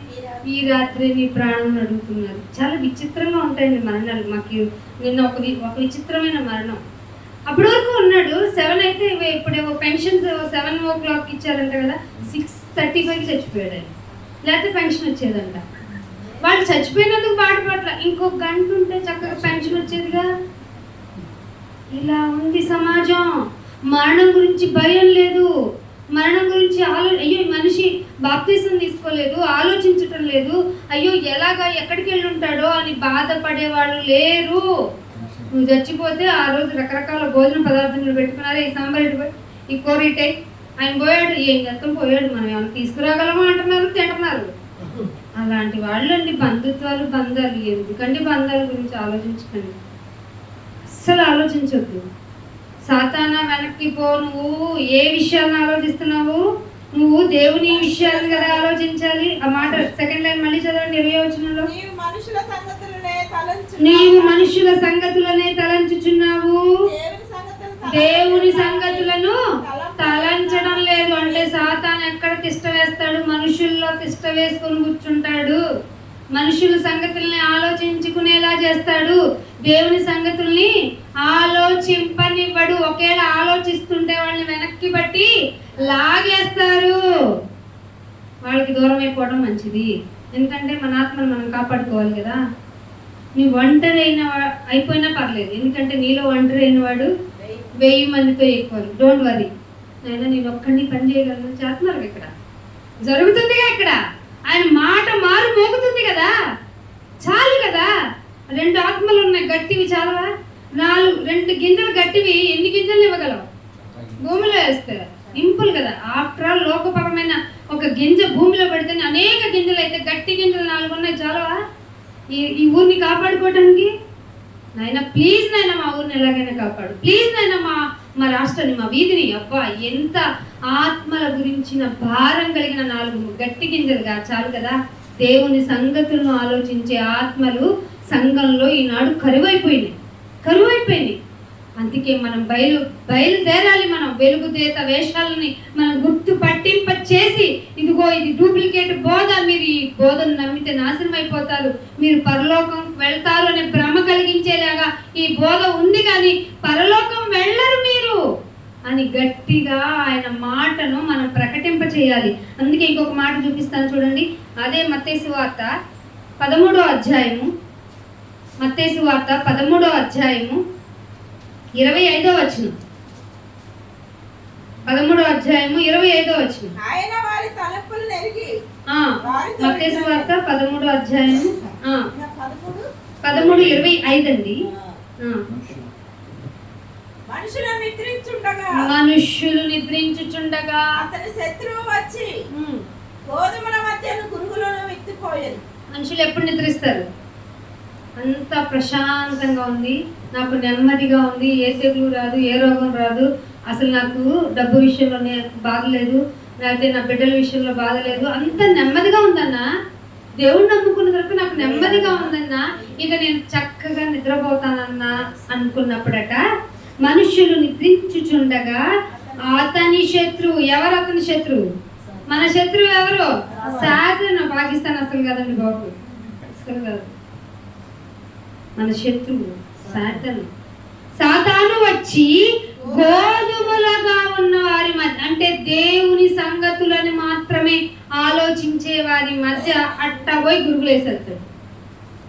ఈ రాత్రి నీ ప్రాణం అడుగుతున్నారు. చాలా విచిత్రంగా ఉంటాయండి మరణాలు. మాకు నిన్న ఒక విచిత్రమైన మరణం. అప్పటి వరకు ఉన్నాడు. 7 అయితే ఇప్పుడేమో పెన్షన్స్ 7 o'clock ఇచ్చారంట కదా, 6:35 చచ్చిపోయాడు ఆయన. లేకపోతే పెన్షన్ వచ్చేదంట. వాళ్ళు చచ్చిపోయినందుకు బాధపడట్ల, ఇంకొక గంట ఉంటే చక్కగా పెన్షన్ వచ్చేదిగా. ఇలా ఉంది సమాజం. మరణం గురించి భయం లేదు, మరణం గురించి అయ్యో బాప్తిసం తీసుకోలేదు, ఆలోచించటం లేదు, అయ్యో ఎలాగా ఎక్కడికి వెళ్ళి ఉంటాడో అని బాధపడే వాళ్ళు లేరు. నువ్వు చచ్చిపోతే ఆ రోజు రకరకాల భోజన పదార్థాలు పెట్టుకున్నారా, ఈ సాంబార్ ఇటు పోయి, ఈ కూర ఇటే, ఆయన పోయాడు, ఏం చేస్తాం పోయాడు, మనం ఏమైనా తీసుకురాగలమా అంటున్నారు, తింటున్నారు. అలాంటి వాళ్ళు అండి బంధుత్వాలు, బంధాలు. ఎందుకంటే బంధాల గురించి ఆలోచించకండి, అస్సలు ఆలోచించొద్దు. సాతానా వెనక్కి పో. నువ్వు ఏ విషయాలను ఆలోచిస్తున్నావు? నువ్వు దేవుని విషయాలు కదా ఆలోచించాలి. ఆ మాట సెకండ్ లైన్ మళ్ళీ చదవండి, 20వ వచనంలో. నీవు మనుషుల సంగతులనే తలంచుచున్నావు, దేవుని సంగతులను తలంచడం లేదు. అంటే సాతాను ఎక్కడ తిష్ట వేస్తాడు? మనుషుల్లో తిష్ట వేసుకొని కూర్చుంటాడు. మనుషుల సంగతుల్ని ఆలోచించుకునేలా చేస్తాడు, దేవుని సంగతుల్ని ఆలోచింపనివ్వడు. ఒకేలా ఆలోచిస్తుంటే వాళ్ళని వెనక్కి బట్టి లాగేస్తారు. వాళ్ళకి దూరం అయిపోవడం మంచిది. ఎందుకంటే మన ఆత్మను మనం కాపాడుకోవాలి కదా. నీ ఒంటరి అయిపోయినా పర్లేదు, ఎందుకంటే నీలో ఒంటరి అయిన వాడు 1000 మందితో ఎక్కువ. డోంట్ వరీ, నేను ఒక్కడిని పని చేయగలను. చేస్తున్నారు ఇక్కడ, జరుగుతుందిగా ఇక్కడ. ఆయన మాట మారు మోగుతుంది కదా, చాలు కదా. 2 ఆత్మలు ఉన్నాయి గట్టివి, చాలవా? 2 గింజలు గట్టివి ఎన్ని గింజలు ఇవ్వగలవు? భూమిలో వేస్తే ఇంపులు కదా. ఆఫ్టర్ ఆల్ లోకపరమైన ఒక గింజ భూమిలో పెడితేనే అనేక గింజలు అయితే, గట్టి గింజలు 4 ఉన్నాయి, చాలవా ఈ ఊరిని కాపాడుకోవడానికి? నాయన ప్లీజ్, నాయన మా ఊరిని ఎలాగైనా కాపాడు, ప్లీజ్ నాయన మా రాష్ట్రాన్ని, మా వీధిని. అబ్బా, ఎంత ఆత్మల గురించిన భారం కలిగిన 4 గట్టి గింజలుగా చాలు కదా. దేవుని సంగతులను ఆలోచించే ఆత్మలు సంఘంలో ఈనాడు కరువైపోయినాయి. అందుకే మనం బయలుదేరాలి. మనం వెలుగుదేత వేషాలని మనం గుర్తు పట్టింప చేసి, ఇదిగో ఇది డూప్లికేట్ బోధ, మీరు ఈ బోధను నమ్మితే నాశనం అయిపోతారు, మీరు పరలోకం వెళ్తారు అనే భ్రమ కలిగించేలాగా ఈ బోధ ఉంది, కానీ పరలోకం వెళ్ళరు మీరు అని గట్టిగా ఆయన మాటను మనం ప్రకటింప చేయాలి. అందుకే ఇంకొక మాట చూపిస్తాను చూడండి. అదే మత్తయి సువార్త 13వ అధ్యాయము, మత్తయి సువార్త 13వ అధ్యాయము 25వ వచనం. 13వ అధ్యాయము 25వ వచనం. ఆయన వారి తలపులను ఎరిగి, మత్తయి సువార్త 13వ అధ్యాయము 13:25 అండి. మనుష్యులు నిద్రించుచుండగా అతని శత్రువు వచ్చి గోధుమల మధ్యను గురుగులను విత్తిపోయారు. మనుషులు ఎప్పుడు నిద్రిస్తారు? అంత ప్రశాంతంగా ఉంది, నాకు నెమ్మదిగా ఉంది, ఏ తెగులు రాదు, ఏ రోగం రాదు, అసలు నాకు డబ్బు విషయంలోనే బాధ లేదు, లేకపోతే నా బిడ్డల విషయంలో బాధ లేదు, అంత నెమ్మదిగా ఉందన్నా. దేవుడు నమ్ముకున్న తర్వాత నాకు నెమ్మదిగా ఉందన్నా, ఇక నేను చక్కగా నిద్రపోతానన్నా అనుకున్నప్పుడట, మనుష్యులు నిద్రించుచుండగా అతని శత్రువు. ఎవరు అతని శత్రువు? మన శత్రువు ఎవరు? సాతాను. పాకిస్తాన్ అసలు కదండి బాబు, అసలు కాదు. మన శత్రువు సాతాను వచ్చి గోధుమలుగా ఉన్న వారి మధ్య, అంటే దేవుని సంగతులని మాత్రమే ఆలోచించే వారి మధ్య అట్టబోయి గురుగులేసేస్తాడు.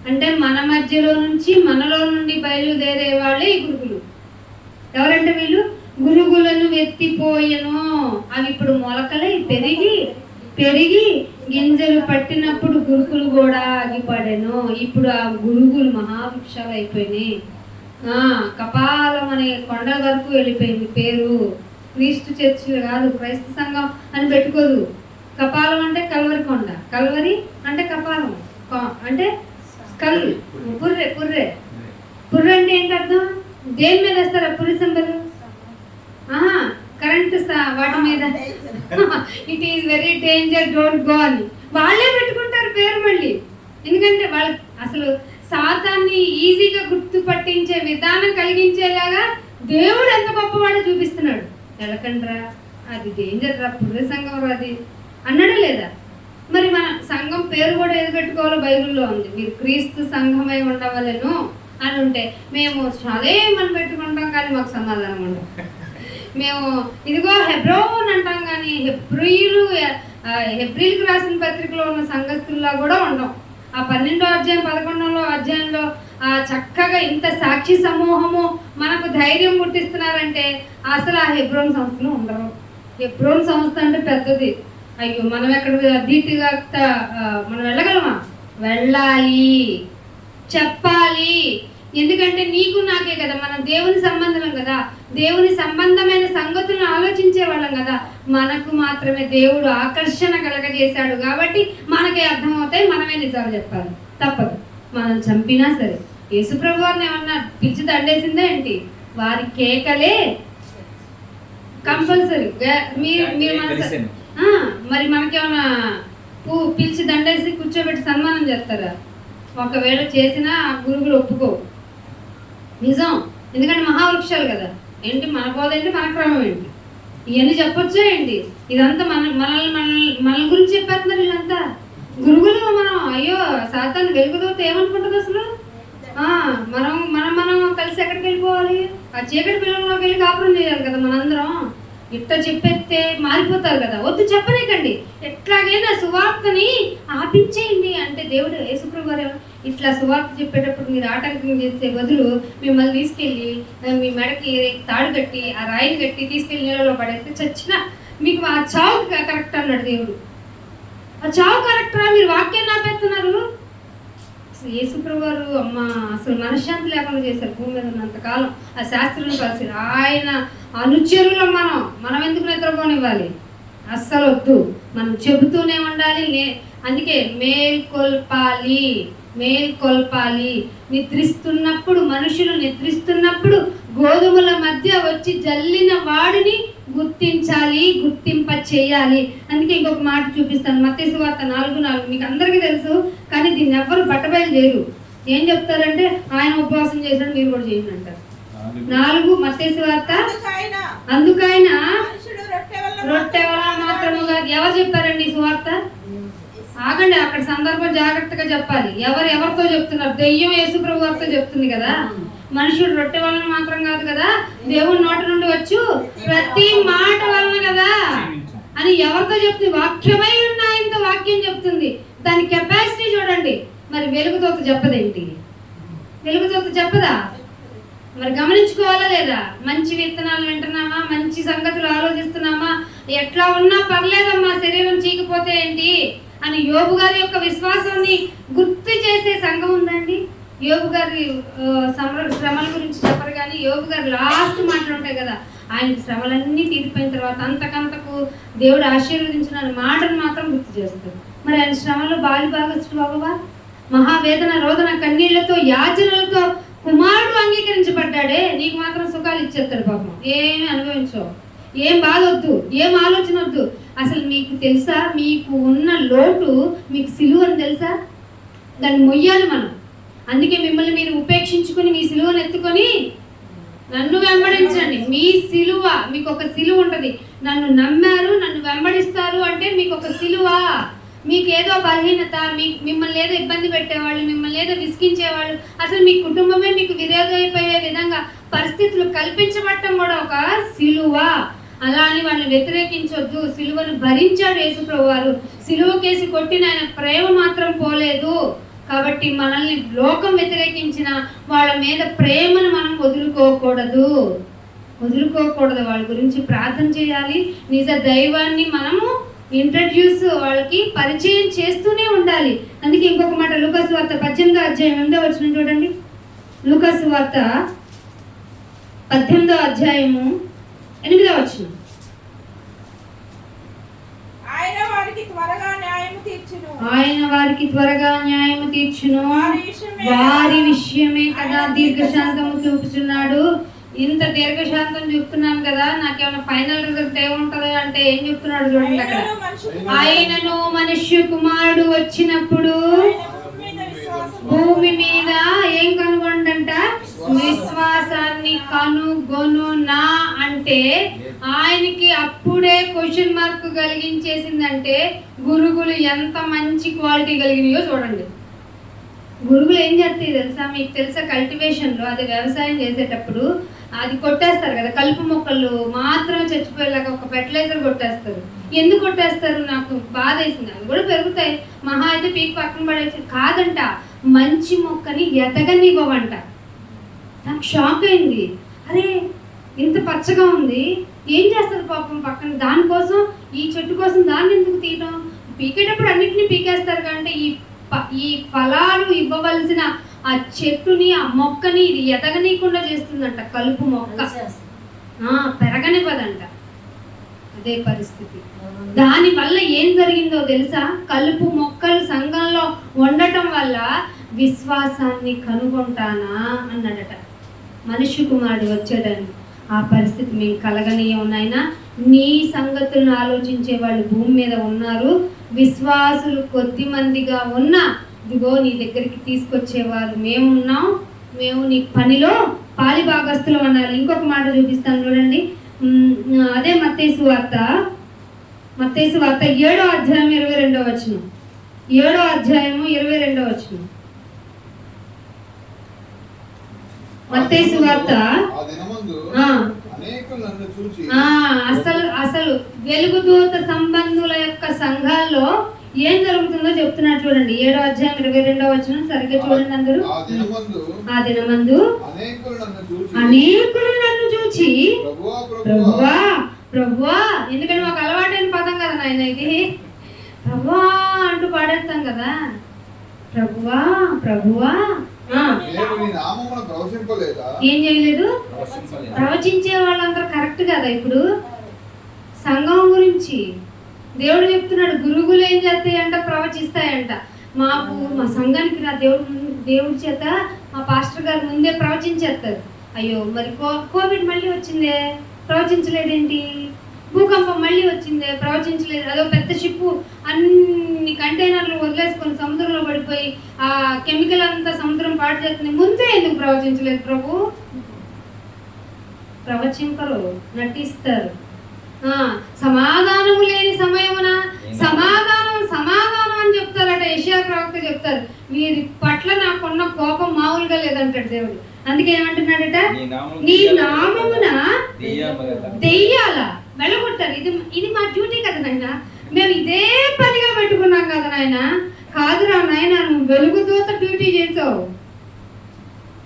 అంటే మన మధ్యలో నుంచి, మనలో నుండి బయలుదేరే వాళ్ళే ఈ గురుగులు. ఎవరంటే వీళ్ళు గురుగులను ఎత్తిపోయెను. అవి ఇప్పుడు మొలకలై పెరిగి గింజలు పట్టినప్పుడు గురుకులు కూడా ఆగిపడెను. ఇప్పుడు ఆ గురుగులు మహావృక్షాలు అయిపోయినాయి. కపాలం అనే కొండ వరకు వెళ్ళిపోయింది పేరు. క్రీస్తు చర్చ్ కాదు, క్రైస్త సంఘం అని పెట్టుకోదు. కపాలం అంటే కల్వరి కొండ, కల్వరి అంటే కపాలం, అంటే కల్, పుర్రె అంటే ఏంటి అర్థం? దేని మీద వేస్తారు ఆ పురి సింబల్? కరెంట్ వాటి మీద. It is very danger, don't go అని వాళ్ళే పెట్టుకుంటారు పేరు మళ్ళీ. ఎందుకంటే వాళ్ళు అసలు సాతాన్ని ఈజీగా గుర్తుపట్టించే విధానం కలిగించేలాగా దేవుడు ఎంత గొప్పవాడో చూపిస్తున్నాడు. ఎలకండ్రా, అది డేంజర్ రా, పుర్రె సంఘం రా అది అన్నాడా లేదా? మరి మన సంఘం పేరు కూడా ఏది పెట్టుకోవాలో బైబిల్లో ఉంది. మీరు క్రీస్తు సంఘమై ఉండవలెను అని ఉంటే, మేము అదే మనం పెట్టుకుంటాం కానీ మాకు సమాధానం ఉండదు. మేము ఇదిగో హెబ్రోన్ అంటాం కానీ హెబ్రీలకు రాసిన పత్రికలో ఉన్న సంఘస్థుల్లా కూడా ఉండం. ఆ 12వ అధ్యాయం 11వ అధ్యాయంలో చక్కగా ఇంత సాక్షి సమూహము మనకు ధైర్యం పుట్టిస్తున్నారంటే అసలు ఆ హెబ్రోన్ సంస్థలో ఉండరు. హెబ్రోన్ సంస్థ అంటే పెద్దది, అయ్యో మనం ఎక్కడ ధీటుగా మనం వెళ్ళగలమా? వెళ్ళాలి, చెప్పాలి. ఎందుకంటే నీకు నాకే కదా, మనం దేవుని సంబంధం కదా, దేవుని సంబంధమైన సంగతులను ఆలోచించే వాళ్ళం కదా. మనకు మాత్రమే దేవుడు ఆకర్షణ కలగజేశాడు కాబట్టి మనకే అర్థమవుతాయి, మనమే నిజాలు చెప్పాలి, తప్పదు. మనం చంపినా సరే. యేసుప్రభు వారిని ఏమన్నా పిలిచి దండేసిందా ఏంటి? వారి కేకలే కంపల్సరీ. మీరు మరి మనకేమన్నా పిలిచి దండేసి కూర్చోబెట్టి సన్మానం చేస్తారా? ఒకవేళ చేసినా ఆ గురువులు ఒప్పుకోవు. నిజం. ఎందుకంటే మహావృక్షాలు కదా. ఏంటి మన బోధ ఏంటి, మన క్రమం ఏంటి, ఇవన్నీ చెప్పొచ్చా ఏంటి? ఇదంతా మన గురించి చెప్పేస్తున్నారు వీళ్ళంతా. గురువులు మనం అయ్యో సాతాను వెలుగుదోతే ఏమనుకుంటుంది అసలు? మనం మనం మనం కలిసి ఎక్కడికి వెళ్ళిపోవాలి? ఆ చీకటి పిల్లల్లోకి వెళ్ళి కాపురం చేయాలి కదా మనందరం. ఇట్ట చెప్పేస్తే మారిపోతారు కదా. వద్దు, చెప్పలేకండి, ఎట్లాగైనా సువార్తని ఆపించేయండి అంటే దేవుడు యేసుప్రభు వారు ఇట్లా సువార్త చెప్పేటప్పుడు మీరు ఆటంకం చేసే బదులు మిమ్మల్ని తీసుకెళ్ళి మీ మెడకి తాడు కట్టి ఆ రాయిని కట్టి తీసుకెళ్ళి నీళ్ళలో పడేస్తే చచ్చినా మీకు ఆ చావు కరెక్ట్ అన్నాడు దేవుడు. ఆ చావు కరెక్టరా? మీరు వాక్యాన్ని ఆపేస్తున్నారు. యేసుప్రభు వారు అమ్మ అసలు మనశ్శాంతి లేకుండా చేశారు భూమి మీద ఉన్నంతకాలం. ఆ శాస్త్రులను కలిసి ఆయన అనుచరులం. మనం ఎందుకు నిద్రపోనివ్వాలి? అస్సలు వద్దు, మనం చెబుతూనే ఉండాలి. అందుకే మేల్కొల్పాలి, మేల్కొల్పాలి. నిద్రిస్తున్నప్పుడు, మనుషులు నిద్రిస్తున్నప్పుడు గోధుమల మధ్య వచ్చి జల్లిన వాడిని గుర్తించాలి, గుర్తింప చేయాలి. అందుకే ఇంకొక మాట చూపిస్తాను. మత్తయి సువార్త 4:4 మీకు అందరికీ తెలుసు, కానీ దీన్ని ఎవ్వరు బట్టబయలు చేయరు. ఏం చెప్తారంటే ఆయన ఉపవాసం చేశాడు, మీరు కూడా చేయండి అంటారు. 4 మత్తయి సువార్త. అందుకైన రొట్టె వలన మాత్రముగా. ఎవరు చెప్పారండి ఈ సువార్త? ఆగండి, అక్కడ సందర్భం జాగ్రత్తగా చెప్పాలి. ఎవరితో చెప్తున్నారు? దెయ్యం యేసుప్రభు వారితో చెప్తుంది కదా. మనుషుడు రొట్టె వలన మాత్రం కాదు కదా, దేవుని నోటి నుండి వచ్చు ప్రతి మాట వలన కదా అని ఎవరితో చెప్తుంది? వాక్యమై ఉన్న ఆయనతో వాక్యం చెప్తుంది. దాని కెపాసిటీ చూడండి. మరి వెలుగుతోత చెప్పదేంటి? వెలుగుతోత చెప్పదా? మరి గమనించుకోవాలా లేదా? మంచి విత్తనాలు వింటున్నామా? మంచి సంగతులు ఆలోచిస్తున్నామా? ఎట్లా ఉన్నా పర్లేదమ్మా, శరీరం చీకిపోతే ఏంటి అని యోబు గారి యొక్క విశ్వాసాన్ని గుర్తు చేసే సంఘం ఉందండి. యోబు గారి శ్రమల గురించి చెప్పరు, కానీ యోబు గారి లాస్ట్ మాటలు ఉంటాయి కదా, ఆయన శ్రమలన్నీ తీరిపోయిన తర్వాత అంతకంతకు దేవుడు ఆశీర్వదించిన మాటను మాత్రం గుర్తు చేస్తారు. మరి ఆయన శ్రమలో బాగా మహావేదన, రోదన, కన్నీళ్లతో, యాచనలతో కుమారుడు అంగీకరించబడ్డాడే. నీకు మాత్రం సుఖాలు ఇచ్చేస్తాడు పాపం. ఏమి అనుభవించవు, ఏం బాధ వద్దు, ఏం ఆలోచన వద్దు. అసలు మీకు తెలుసా, మీకు ఉన్న లోటు మీకు సిలువ అని తెలుసా? దాన్ని మొయ్యాలి మనం. అందుకే మిమ్మల్ని మీరు ఉపేక్షించుకుని మీ సిలువను ఎత్తుకొని నన్ను వెంబడించండి. మీ సిలువ, మీకు ఒక సిలువ ఉంటుంది. నన్ను నమ్మారు, నన్ను వెంబడిస్తారు అంటే మీకు ఒక సిలువ. మీకు ఏదో బలహీనత, మిమ్మల్ని ఏదో ఇబ్బంది పెట్టేవాళ్ళు, మిమ్మల్ని ఏదో విసిగించేవాళ్ళు, అసలు మీ కుటుంబమే మీకు విరోధమైపోయే విధంగా పరిస్థితులు కల్పించబడటం కూడా ఒక సిలువ. అలా అని వాళ్ళని వ్యతిరేకించొద్దు. సిలువను భరించాడు యేసుప్రభు వారు. సిలువ కేసి కొట్టిన ఆయన ప్రేమ మాత్రం పోలేదు. కాబట్టి మనల్ని లోకం వ్యతిరేకించిన వాళ్ళ మీద ప్రేమను మనం వదులుకోకూడదు. వాళ్ళ గురించి ప్రార్థన చేయాలి. నిజ దైవాన్ని మనము ఇంట్రడ్యూస్, వాళ్ళకి పరిచయం చేస్తూనే ఉండాలి. అందుకే ఇంకొక మాట లూకాసు వార్త 18వ అధ్యాయం 8వ వచనం చూడండి. లూకాసు వార్త 18వ అధ్యాయము 8వ వచనం. ఆయన వారికి త్వరగా న్యాయము తీర్చును, వారి విషయమే కదా దీర్ఘశాంతము చూపుచున్నాడు. ఇంత దీర్ఘశాంతం చూపుతున్నాను కదా, నాకేమైనా ఫైనల్ రిజల్ట్ ఏముంటది అంటే ఏం చెప్తున్నాడు చూడండి అక్కడ. ఆయనను మనుష్య కుమారుడు వచ్చినప్పుడు భూమి మీద ఏం కనుగొండంట? విశ్వాసాన్ని కనుగొనునా అంటే ఆయనకి అప్పుడే క్వశ్చన్ మార్క్ కలిగించేసిందంటే గురుగులు ఎంత మంచి క్వాలిటీ కలిగినాయో చూడండి. గురుగులు ఏం చేస్తాయి తెలుసా? మీకు తెలుసా, కల్టివేషన్లో అది వ్యవసాయం చేసేటప్పుడు అది కొట్టేస్తారు కదా, కలుపు మొక్కలు మాత్రం చచ్చిపోయేలాగా ఒక ఫెర్టిలైజర్ కొట్టేస్తారు. ఎందుకు కొట్టేస్తారు? నాకు బాధ వేసింది. అవి కూడా పెరుగుతాయి, మహా అయితే పీక్ పక్కన పడేసి. కాదంట, మంచి మొక్కని ఎదగనివ్వవంట. నాకు షాక్ అయింది. అరే ఇంత పచ్చగా ఉంది, ఏం చేస్తుంది పాపం పక్కన దానికోసం, ఈ చెట్టు కోసం దాన్ని ఎందుకు తీయటం? పీకేటప్పుడు అన్నిటినీ పీకేస్తారు కంటే ఈ ఫలాలు ఇవ్వవలసిన ఆ చెట్టుని, ఆ మొక్కని ఇది ఎదగనీయకుండా చేస్తుందంట. కలుపు మొక్క పెరగనివ్వదంట. అదే పరిస్థితి. దానివల్ల ఏం జరిగిందో తెలుసా? కలుపు మొక్కలు సంఘంలో ఉండటం వల్ల విశ్వాసాన్ని కనుగొంటానా అన్నాడట. మనిషి కుమారుడు వచ్చాడని ఆ పరిస్థితి మేము కలగనీయం నాయనా. నీ సంగతులను ఆలోచించే వాళ్ళు భూమి మీద ఉన్నారు. విశ్వాసులు కొద్ది మందిగా ఉన్నా ఇదిగో నీ దగ్గరికి తీసుకొచ్చేవారు మేమున్నాం. మేము నీ పనిలో పాలి భాగస్తులు అన్నారు. ఇంకొక మాట చూపిస్తాను చూడండి. అదే మత్తయి సువార్త 7వ అధ్యాయం 22వ వచనం. 7వ అధ్యాయము 22వ వచనం. మత్తయి సువార్త అసలు వెలుగుదూత సంబంధుల యొక్క సంఘాల్లో ఏం జరుగుతుందో చెప్తున్నాడు చూడండి. 7వ అధ్యాయం 22వ వచనం సరిగ్గా చూడండి అందరూ. ఆ దినమందు అనేకులు నన్ను చూచి ప్రభువా ప్రభువా, ఎందుకంటే మాకు అలవాటైన పదం కదా నాయన ఇది, ప్రభువా అంటూ పాడేస్తాం కదా. ప్రభువా ప్రభువా ఏం చేయలేదు? ప్రవచించే వాళ్ళందరూ కరెక్ట్ కదా. ఇప్పుడు సంఘం గురించి దేవుడు చెప్తున్నాడు, గురువులు ఏం చేస్తాయంట? ప్రవచిస్తాయంట. మా సంఘానికి నా దేవుడి చేత మా పాస్టర్ గారు ముందే ప్రవచించేస్తారు. అయ్యో మరి కోవిడ్ మళ్ళీ వచ్చిందే, ప్రవచించలేదేంటి? భూకంపం మళ్ళీ వచ్చిందే, ప్రవచించలేదు. అదో పెద్ద షిప్పు అన్ని కంటైనర్లు వదిలేసుకొని సముద్రంలో పడిపోయి ఆ కెమికల్ అంతా సముద్రం పాడు చేస్తుంది. ముందే ఎందుకు ప్రవచించలేదు ప్రభు? ప్రవచింపరు, నటిస్తారు. సమాధానము లేని సమయమున సమాధానం సమాధానం అని చెప్తారట. యెషయా ప్రవక్త చెప్తారు, వీరి పట్ల నాకున్న కోపం మామూలుగా లేదంటాడు దేవుడు. అందుకే ఏమంటున్నాడట? నీ నామమున దెయ్యాల వెళ్ళగొట్టారు. ఇది మా డ్యూటీ కదా నాయన, మేము ఇదే పనిగా పెట్టుకున్నాం కదా నాయన. కాదురా నాయన, నువ్వు వెలుగుదూత డ్యూటీ చేసావు.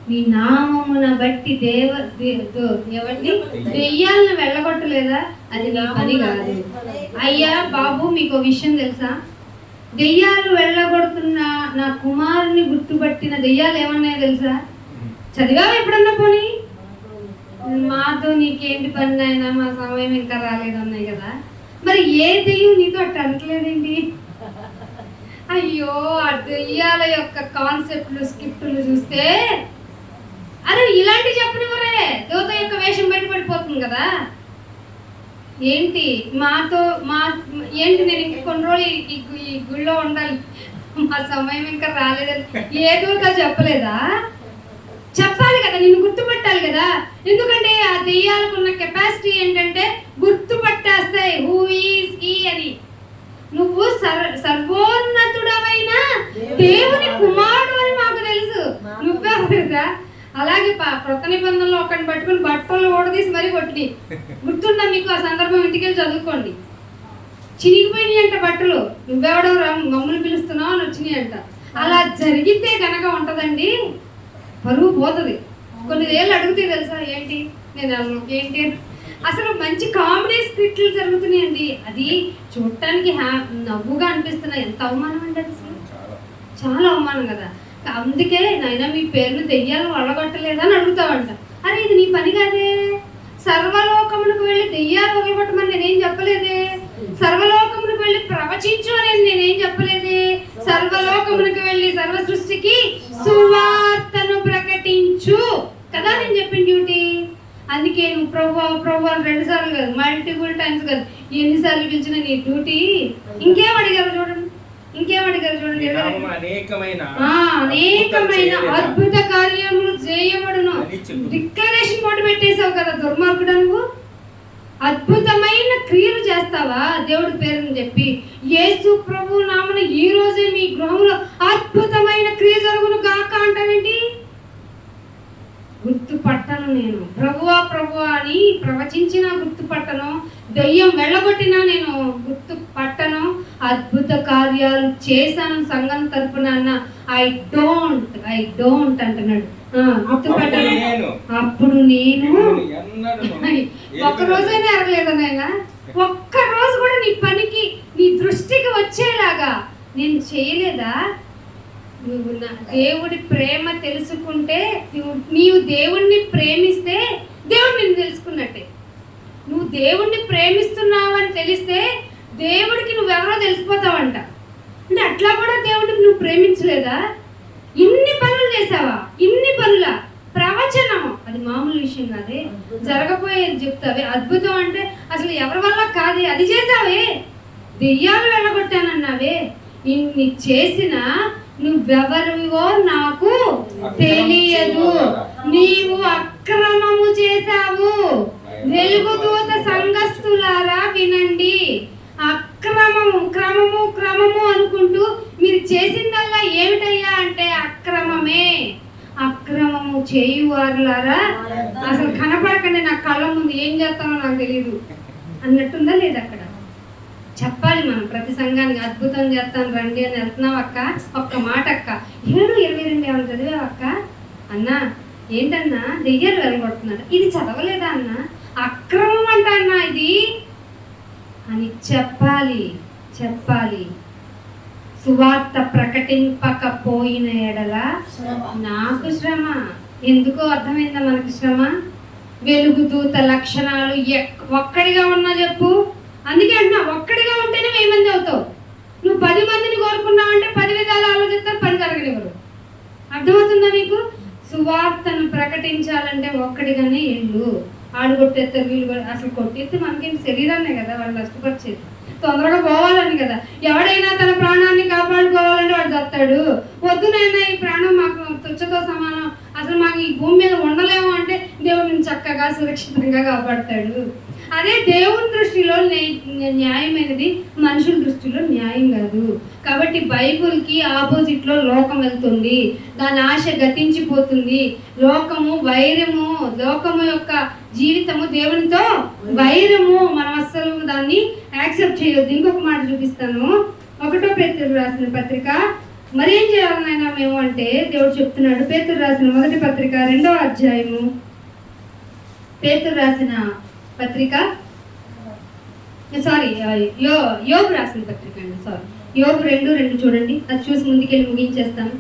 నీ నామమున బట్టి దెయ్యాలను వెళ్ళగొట్టలేదా? అది నీ పని కాదు. అయ్యా బాబు, మీకు విషయం తెలుసా? దెయ్యాలు వెళ్ళగొడుతున్న నా కుమారుని గుర్తుపట్టిన దెయ్యాలు ఏమన్నాయో తెలుసా? చదివావా ఎప్పుడన్నా? పోనీ మాతో నీకేంటి పని అయినా, మా సమయం ఇంకా రాలేదు అన్నాయి కదా. మరి ఏ దెయ్యం నీతో అట్ట అంటలేదేంటి? అయ్యో, ఆ దెయ్యాల యొక్క కాన్సెప్ట్లు, స్క్రిప్టులు చూస్తే అరే ఇలాంటి చెప్పనివరే, దూత యొక్క వేషం బయటపడిపోతుంది కదా. ఏంటి ఏంటి నేను ఇంక కొన్ని రోజులు ఈ గుళ్ళో ఉండాలి, మా సమయం ఇంకా రాలేదని ఏ దూత చెప్పలేదా? చెప్పాలి కదా, నిన్ను గుర్తుపట్టాలి కదా. ఎందుకంటే ఆ దెయ్యాలకు ఉన్న కెపాసిటీ ఏంటంటే గుర్తుపట్టేస్తాయి హూ ఈజ్ హీ అని. నువ్వు సర్వోన్నతుడవైన దేవుని కుమారుడు అని మాకు తెలుసు. నువ్వే కదా. అలాగే కొత్త నిబంధనలో ఒకరిని పట్టుకుని బట్టలు ఓడదీసి మరీ కొట్టి, గుర్తుందా మీకు ఆ సందర్భం? ఇంటికి వెళ్ళి చదువుకోండి. చినిగిపోయినాయి అంట బట్టలు. నువ్వెవడో మమ్మల్ని పిలుస్తున్నావు అని వచ్చినాయి అంట. అలా జరిగితే కనుక ఉంటుందండి, పరువు పోతుంది. కొన్ని వేళ్ళు అడుగుతాయి తెలుసా, ఏంటి నేను ఏంటి అసలు మంచి కామెడీ స్క్రిప్ట్లు జరుగుతున్నాయండి. అది చూడటానికి నవ్వుగా అనిపిస్తున్నాయి. ఎంత అవమానం అండి అది, అసలు చాలా అవమానం కదా. అందుకే నాయన మీ పేర్లు దెయ్యాలు వడగొట్టలేదని అడుగుతావంట. అరే ఇది నీ పని కాదే. సర్వలోకములకు వెళ్ళి దెయ్యాలు వదలగొట్టమని నేనేం చెప్పలేదే. సర్వలోకములకు వెళ్ళి ప్రవచించు అనేది నేనేం చెప్పలేదే. సర్వలోకములకు వెళ్ళి సర్వ సృష్టికి సువార్తను ప్రకటించు కదా నేను చెప్పిన డ్యూటీ. అందుకే నువ్వు ప్రభు అని 2 సార్లు కాదు, మల్టిపుల్ టైమ్స్ కాదు, ఎన్నిసార్లు పిలిచిన నీ డ్యూటీ. ఇంకేం అడిగారు చూడండి, అనేకమైన అద్భుత కార్యములు చేయబడును. డిక్లరేషన్ బోర్డు పెట్టేశావు కదా దుర్మార్గుడు. నువ్వు అద్భుతమైన క్రియలు చేస్తావా దేవుడి పేరుని చెప్పి? యేసు ప్రభు నామన ఈ రోజే మీ గృహంలో అద్భుతమైన క్రియ జరుగును గాక అంటావేంటి? గుర్తుపట్టను నేను. ప్రభువా ప్రభువా అని ప్రవచించిన గుర్తుపట్టను, దెయ్యం వెళ్ళగొట్టినా నేను గుర్తుపట్టను, అద్భుత కార్యాలు చేశాను సంఘం తరపున అన్న ఐ డోంట్ అంటున్నాడు. గుర్తుపట్టలే. అప్పుడు నేను ఒక్క రోజైనా ఎరగలేదా నాయన? ఒక్క రోజు కూడా నీ పనికి నీ దృష్టికి వచ్చేలాగా నేను చేయలేదా? నువ్వు నా దేవుడి ప్రేమ తెలుసుకుంటే, నీవు దేవుణ్ణి ప్రేమిస్తే దేవుడు నిన్ను తెలుసుకున్నట్టే. నువ్వు దేవుణ్ణి ప్రేమిస్తున్నావని తెలిస్తే దేవుడికి నువ్వెవరో తెలిసిపోతావంట. అంటే అట్లా కూడా దేవుడికి నువ్వు ప్రేమించలేదా? ఇన్ని పనులు చేసావా? ఇన్ని పనుల ప్రవచనము అది మామూలు విషయం కాదే, జరగబోయేది చెప్తావే. అద్భుతం అంటే అసలు ఎవరి వల్ల కాదే, అది చేసావే. దెయ్యాలు వెళ్ళగొట్టానన్నావే. ఇన్ని చేసినా నువ్వెవరివో నాకు తెలియదు, నీవు అక్రమము చేశావు. వెలుగుదూత సంఘస్థులారా వినండి, అక్రమము క్రమము క్రమము అనుకుంటూ మీరు చేసిందల్లా ఏమిటయ్యా అంటే అక్రమమే. అక్రమము చేయువారులారా, అసలు కనపడకండి నా కళ్ళ ముందు, ఏం చేస్తానో నాకు తెలియదు అన్నట్టుందా లేదా? అక్కడ చెప్పాలి మనం ప్రతి సంఘానికి, అద్భుతం చేస్తాను రండి అని వెళ్తున్నావు అక్క, ఒక్క మాట అక్క 7:22 ఏమైనా చదివావు అక్క? అన్నా ఏంటన్నా దెయ్యాలు వెళ్ళగొడుతున్నాడు, ఇది చదవలేదా అన్న? అక్రమం అంట అన్న ఇది అని చెప్పాలి. సువార్త ప్రకటింపకపోయిన ఎడల నాకు శ్రమ. ఎందుకో అర్థమైందా మనకి శ్రమ? వెలుగుదూత లక్షణాలు ఒక్కడిగా ఉన్నా చెప్పు. అందుకే అంటున్నా, ఒక్కడిగా ఉంటేనే 1000 మంది అవుతావు. నువ్వు 10 మందిని కోరుకున్నావంటే 10 విధాలు ఆలోచిస్తారు, పని జరగనివ్వరు. అర్థమవుతుందా మీకు? సువార్తను ప్రకటించాలంటే ఒక్కడిగానే వెళ్ళు. ఆడు కొట్టేస్తారు, వీళ్ళు అసలు కొట్టేస్తే మనకేం శరీరాన్నే కదా వాళ్ళు నష్టపరిచేది, తొందరగా పోవాలని కదా. ఎవడైనా తన ప్రాణాన్ని కాపాడుకోవాలంటే వాడు చస్తాడు. వద్దునైనా ఈ ప్రాణం మాకు తుచ్చతో సమానం, అసలు మాకు ఈ భూమి మీద ఉండలేము అంటే దేవుడిని చక్కగా సురక్షితంగా కాపాడతాడు. అదే దేవుని దృష్టిలో న్యాయమైనది, మనుషుల దృష్టిలో న్యాయం కాదు. కాబట్టి బైబుల్కి ఆపోజిట్లో లోకం వెళ్తుంది, దాని ఆశ గతించిపోతుంది. లోకము వైరము, లోకము యొక్క జీవితము దేవునితో వైరము. మనం అస్సలు దాన్ని యాక్సెప్ట్ చేయొద్దు. ఇంకొక మాట చూపిస్తాను, 1 పేతురు రాసిన పత్రిక. మరేం చేయాలనైనా మేము అంటే దేవుడు చెప్తున్నాడు. పేతురు రాసిన 1 పత్రిక 2వ అధ్యాయము, పేతురు రాసిన పత్రిక యోబు రాసిన పత్రిక అండి, యోబు 2:2 చూడండి. అది చూసి ముందుకెళ్ళి ముగించేస్తాను.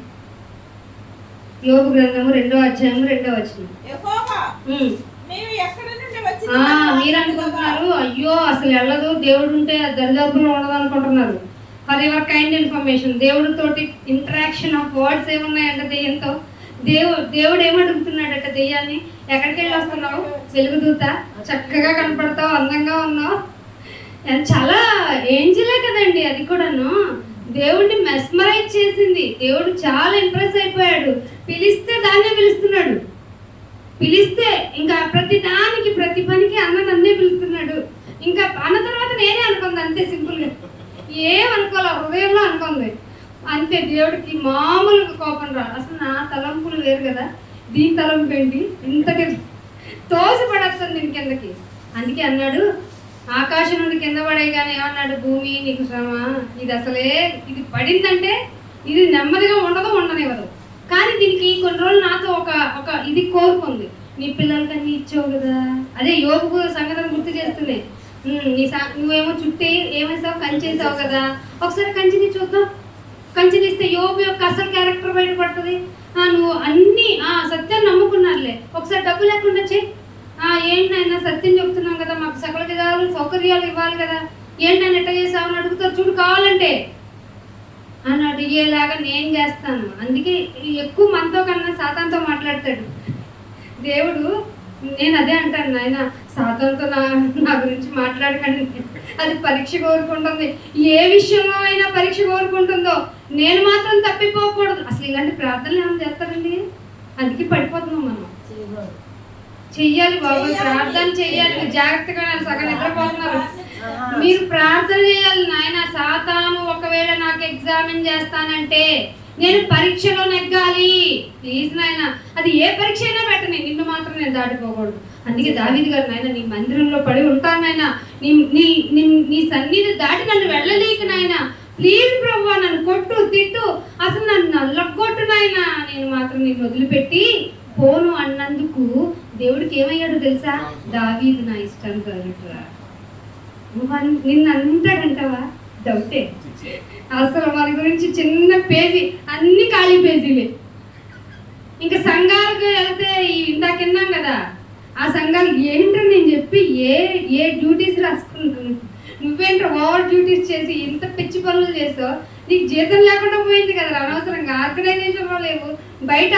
యోబు గ్రంథము 2వ అధ్యాయము 2వ వచనం. మీరు అనుకుంటున్నారు అయ్యో అసలు వెళ్ళదు, దేవుడు ఉంటే దరిదాపులో ఉండదు అనుకుంటున్నారు. ఫర్ యువర్ కైండ్ ఇన్ఫర్మేషన్, దేవుడితోటి ఇంటరాక్షన్ ఆఫ్ వర్డ్స్ ఏమున్నాయంటే దెయ్యంతో. దేవుడు ఏమడుగుతున్నాడట దెయ్యాన్ని, ఎక్కడికి వెళ్ళి వస్తున్నావు? వెలుగుదూత, చక్కగా కనపడతావు, అందంగా ఉన్నావు. చాలా ఏంజలే కదండి అది కూడాను. దేవుడిని మెస్మరైజ్ చేసింది. దేవుడు చాలా ఇంప్రెస్ అయిపోయాడు. పిలిస్తే దాన్నే పిలుస్తున్నాడు. పిలిస్తే ఇంకా ప్రతి దానికి ప్రతి పనికి అన్నే పిలుస్తున్నాడు. ఇంకా అన్న తర్వాత నేనే అనుకుంది, అంతే సింపుల్గా ఏమనుకోలే, హృదయంలో అనుకుంది అంతే. దేవుడికి మామూలుగా కోపం రాదు. అసలు నా తలంపులు వేరు కదా, దీని తలంపు ఏంటి ఇంతటి తోసి పడేస్తుంది దీని కిందకి. అందుకే అన్నాడు, ఆకాశం నుండి కింద పడే కానీ ఏమన్నాడు, భూమి నీకు శ్రమ. ఇది అసలే ఇది పడిందంటే ఇది నెమ్మదిగా ఉండనివ్వదు. కానీ దీనికి కొన్ని రోజులు నాతో ఒక ఇది కోరుకుంది, నీ పిల్లలకన్నీ ఇచ్చావు కదా. అదే యోబు సంగతిని గుర్తు చేస్తున్నాయి. నువ్వేమో చుట్టి ఏమేసావు, కంచేసావు కదా, ఒకసారి కంచిని చూద్దాం. కంచి తీస్తే యోబు యొక్క అసలు క్యారెక్టర్ బయటపడుతుంది. నువ్వు అన్ని సత్యాన్ని నమ్ముకున్నారులే, ఒకసారి డబ్బు లేకుండా చెయ్యి. ఏంటైనా సత్యం చెప్తున్నాం కదా, మాకు సకల విధాలు సౌకర్యాలు ఇవ్వాలి కదా, ఏంటని ఎట్ట చేసావు అని అడుగుతారు చూడు కావాలంటే. అని అడిగేలాగా నేను చేస్తాను. అందుకే ఎక్కువ మనతో కన్నా సాతాన్తో మాట్లాడతాడు దేవుడు. నేను అదే అంటాను, నాయన సాతాన్తో నా గురించి మాట్లాడకండి, అది పరీక్ష కోరుకుంటుంది. ఏ విషయంలో అయినా పరీక్ష కోరుకుంటుందో నేను మాత్రం తప్పిపోకూడదు. అసలు ఇలాంటి ప్రార్థనలు ఏమైనా చేస్తారండి? అందుకే పడిపోతున్నాం మనం. చెయ్యాలి బాబు, ప్రార్థన చెయ్యాలి. మీరు జాగ్రత్తగా సగం నిద్రపోతున్నారు. మీరు ప్రార్థన చేయాలి. నాయన సాతాను ఒకవేళ నాకు ఎగ్జామిన్ చేస్తానంటే నేను పరీక్షలో నెగ్గాలి. ప్లీజ్ నాయన, అది ఏ పరీక్ష అయినా పెట్టని, నిన్ను మాత్రం నేను దాటిపోకూడదు. అందుకే దావీదు గారు, నాయన నీ మందిరంలో పడి ఉంటాను నాయన, నీ సన్నిధి దాటి నన్ను వెళ్ళలేక నాయన, ప్లీజ్ ప్రభువా నన్ను కొట్టు తిట్టు, అసలు నన్ను నల్లగొట్టు నాయన, నేను మాత్రం నిన్ను వదిలిపెట్టి పోను అన్నందుకు దేవుడికి ఏమయ్యాడు తెలుసా? దావీదు నా ఇష్టానుసారుడురా. నిన్ను అంటాడంటావా? డౌటే. అసలు మన గురించి చిన్న పేజీ, అన్ని ఖాళీ పేజీలే. ఇంకా సంఘాలకు వెళ్తే ఇందాక విన్నాం కదా, ఆ సంఘాలు ఏంటో నేను చెప్పి ఏ డ్యూటీస్ రాసుకున్నాను. నువ్వేంటో ఓవర్ డ్యూటీస్ చేసి ఇంత పిచ్చి పనులు చేసావు, నీకు జీతం లేకుండా పోయింది కదా అనవసరంగా. ఆర్గనైజేషన్లో లేవు, బయట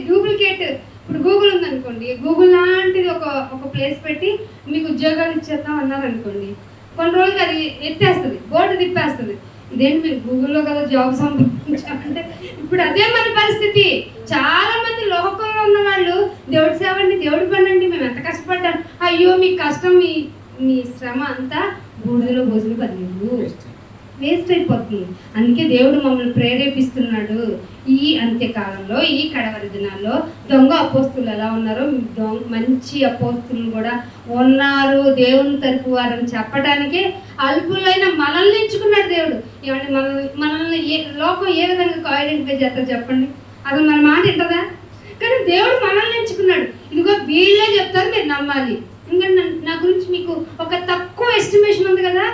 డూప్లికేట్. ఇప్పుడు గూగుల్ ఉందనుకోండి, గూగుల్ లాంటిది ఒక ప్లేస్ పెట్టి మీకు ఉద్యోగాలు ఇచ్చేద్దాం అన్నారనుకోండి, కొన్ని రోజులకి అది ఎత్తేస్తుంది, బోర్డు తిప్పేస్తుంది. ఇదేంటి మీరు గూగుల్లో కదా జాబ్ సంపాదించాలంటే, ఇప్పుడు అదే మన పరిస్థితి. చాలా మంది లోకంలో ఉన్న వాళ్ళు దేవుడి సేవ అండి, దేవుడి పని అండి, మేము ఎంత కష్టపడ్డాం. అయ్యో మీ కష్టం, మీ శ్రమ అంతా బూడిదలో భోజన పర్లేదు, వేస్ట్ అయిపోతుంది. అందుకే దేవుడు మమ్మల్ని ప్రేరేపిస్తున్నాడు. ఈ అంత్యకాలంలో, ఈ కడవరి దినాల్లో దొంగ అపోస్తులు ఎలా ఉన్నారో మంచి అపోస్తులు కూడా ఉన్నారు, దేవుని తరపు వారని చెప్పడానికే అల్పులైన మనల్ని ఎంచుకున్నాడు దేవుడు. ఏమంటే మనల్ని లోకం ఏ విధంగా ఐడెంటిఫై చేస్తారో చెప్పండి? అసలు మన మాట వింటదా? కానీ దేవుడు మనల్ని ఎంచుకున్నాడు. ఇదిగో వీళ్ళే చెప్తారు, మీరు నమ్మాలి. ఎందుకంటే నా గురించి మీకు ఒక తక్కువ ఎస్టిమేషన్ ఉంది కదా,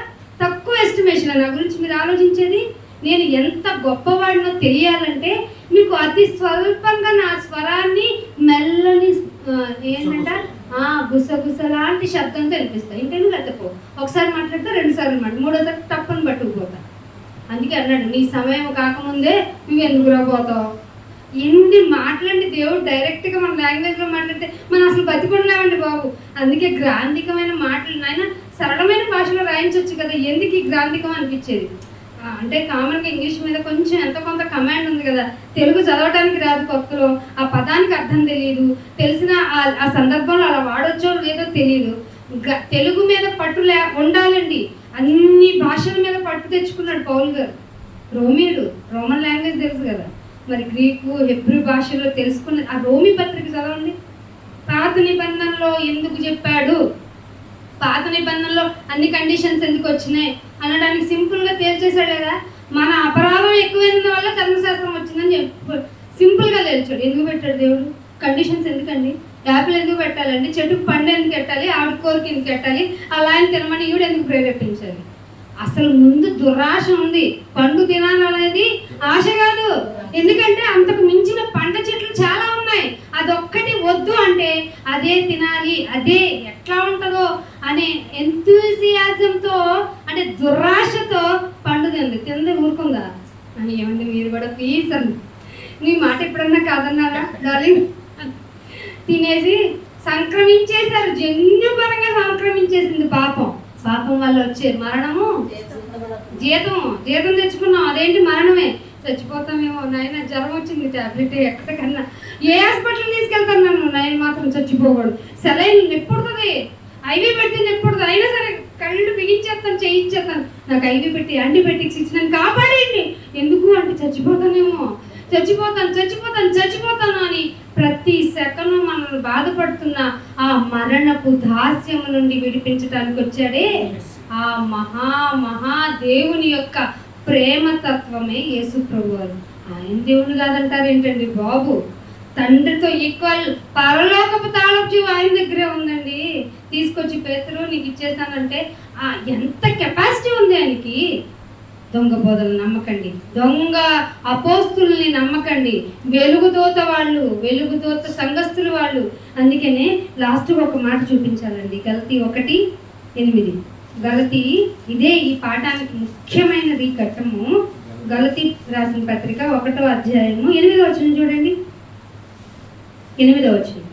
తక్కువ ఎస్టిమేషన్ నా గురించి మీరు ఆలోచించేది. నేను ఎంత గొప్పవాడినో తెలియాలంటే మీకు అతి స్వల్పంగా నా స్వరాన్ని మెల్లని ఏంటంట గుసగుస లాంటి శబ్దంతో వినిపిస్తాయి. ఇంకేం లేకపో ఒకసారి మాట్లాడితే 2 సార్లు మూడోసారి తప్పని పట్టుకుపోతా. అందుకే అన్నాడు, నీ సమయం కాకముందే నువ్వు ఎందుకు రాబోతావు. ఎన్ని మాట్లాడి దేవుడు డైరెక్ట్గా మన లాంగ్వేజ్లో మాట్లాడితే మనం అసలు బతికుండలేమండి బాబు. అందుకే గ్రాంధికమైన మాటలు ఆయన సరళమైన భాషలో రాయించవచ్చు కదా, ఎందుకు ఈ గ్రాంధికం అనిపించేది? అంటే కామన్గా ఇంగ్లీష్ మీద కొంచెం ఎంత కొంత కమాండ్ ఉంది కదా, తెలుగు చదవడానికి రాదు కొత్తలో, ఆ పదానికి అర్థం తెలియదు, తెలిసిన ఆ సందర్భంలో అలా వాడొచ్చో లేదో తెలియదు. తెలుగు మీద పట్టు ఉండాలండి. అన్ని భాషల మీద పట్టు తెచ్చుకున్నాడు పౌలు గారు. రోమన్ లాంగ్వేజ్ తెలుసు కదా, మరి గ్రీకు హెబ్రూ భాషలో తెలుసుకున్న ఆ రోమి పత్రిక చదవండి. పాత నిబంధనలో ఎందుకు చెప్పాడు, పాత నిబంధనలో అన్ని కండిషన్స్ ఎందుకు వచ్చినాయి అనడానికి సింపుల్గా తేల్చేశాడు కదా. మన అపరాధం ఎక్కువైన వల్ల ధర్మశాస్త్రం వచ్చిందని సింపుల్గా తేల్చాడు. ఎందుకు పెట్టాడు దేవుడు? కండిషన్స్ ఎందుకండి? యాపిల్ ఎందుకు పెట్టాలండి? చెట్టుకు పండు ఎందుకు పెట్టాలి? ఆవిడ కోరిక ఎందుకు పెట్టాలి? అలా ఆయన తినమని ఈవిడ ఎందుకు ప్రేరేపించాలి? అసలు ముందు దురాశ ఉంది. పండు తినాలనేది ఆశ కాదు. ఎందుకంటే అంతకు మించిన పంట చెట్లు చాలా ఉన్నాయి, అదొక్కటి వద్దు అంటే అదే తినాలి, అదే ఎట్లా ఉంటుందో అనే ఎంతూసియాజంతో, అంటే దురాశతో పండు తింది ఊరుకుందా అని. ఏమండి మీరు కూడా ప్లీజ్ అండి, నీ మాట ఎప్పుడన్నా కాదన్నారా డార్లింగ్? తినేసి సంక్రమించేశారు, జన్యుపరంగా సంక్రమించేసింది పాపం. పాపం వల్ల వచ్చే మరణము జీతం తెచ్చుకున్నాం, అదేంటి మరణమే. చచ్చిపోతామేమో నాయన, జ్వరం వచ్చింది టాబ్లెట్ ఎక్కడికన్నా, ఏ హాస్పిటల్ తీసుకెళ్తాను నన్ను, నాయన మాత్రం చచ్చిపోకూడదు. సెలైన్ నొప్పుడుతుంది, ఐవీ పెడితే నొప్పుడుతుంది, అయినా సరే కళ్ళు బిగించేస్తాను, చేయించేస్తాను. నాకు ఐవీ పెట్టి యాంటీబయాటిక్స్ ఇచ్చి నన్ను కాపాడేయండి. ఎందుకు అంటే చచ్చిపోతానేమో, చచ్చిపోతాను అని ప్రతి సెకను మనల్ని బాధపడుతున్న ఆ మరణపు దాస్యము నుండి విడిపించడానికి వచ్చాడే ఆ మహా దేవుని యొక్క ప్రేమతత్వమే యేసు ప్రభువారు. ఆయన దేవుడు కాదంటారు ఏంటండి బాబు? తండ్రితో ఈక్వల్ పరలోకపు తాళపు ఆయన దగ్గరే ఉందండి. తీసుకొచ్చి పేతురు నీకు ఇచ్చేసానంటే ఎంత కెపాసిటీ ఉంది ఆయనకి. దొంగ బోధలు నమ్మకండి, దొంగ అపోస్తుల్ని నమ్మకండి, వెలుగుదోత సంఘస్థులు వాళ్ళు. అందుకనే లాస్ట్ ఒక మాట చూపించాలండి, గలతీ 1:8. గలతీ ఇదే ఈ పాఠానికి ముఖ్యమైనది ఘట్టము. గలతీ రాసిన పత్రిక 1వ అధ్యాయము 8వ వచనం చూడండి. 8వ వచనం,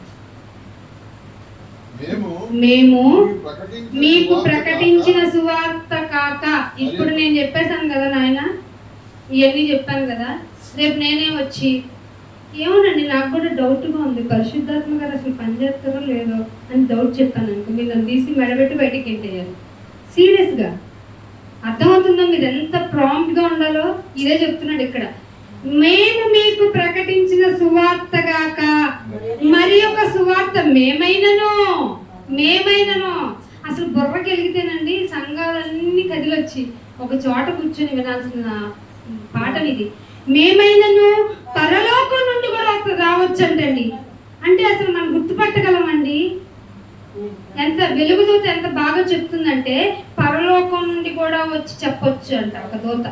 మేము మీకు ప్రకటించిన సువార్త కాక. ఇప్పుడు నేను చెప్పేశాను కదా నాయన, ఇవన్నీ చెప్పాను కదా, రేపు నేనే వచ్చి ఏమోనండి నాకు కూడా డౌట్గా ఉంది, పరిశుద్ధాత్మ గారు అసలు పనిచేస్తారో లేదో అని డౌట్ చెప్పాను అనుకో, మీరు నన్ను తీసి మెడబెట్టి బయటకి ఎంటేయాలి. సీరియస్గా అర్థమవుతుందా మీరు ఎంత ప్రాంప్ట్గా ఉండాలో? ఇదే చెప్తున్నాడు ఇక్కడ, మేము మీకు ప్రకటించిన సువార్త గాక మరి ఒక సువార్త మేమైనను. అసలు బుర్రకి వెలిగితేనండి సంఘాలన్నీ కదిలొచ్చి ఒక చోట కూర్చొని వినాల్సిన పాఠం ఇది. మేమైనను పరలోకం నుండి కూడా రావచ్చు అంటండి. అంటే అసలు మనం గుర్తుపట్టగలమండి. ఎంత వెలుగుదూత ఎంత బాగా చెప్తుందంటే పరలోకం నుండి కూడా వచ్చి చెప్పొచ్చు అంట ఒక దూత.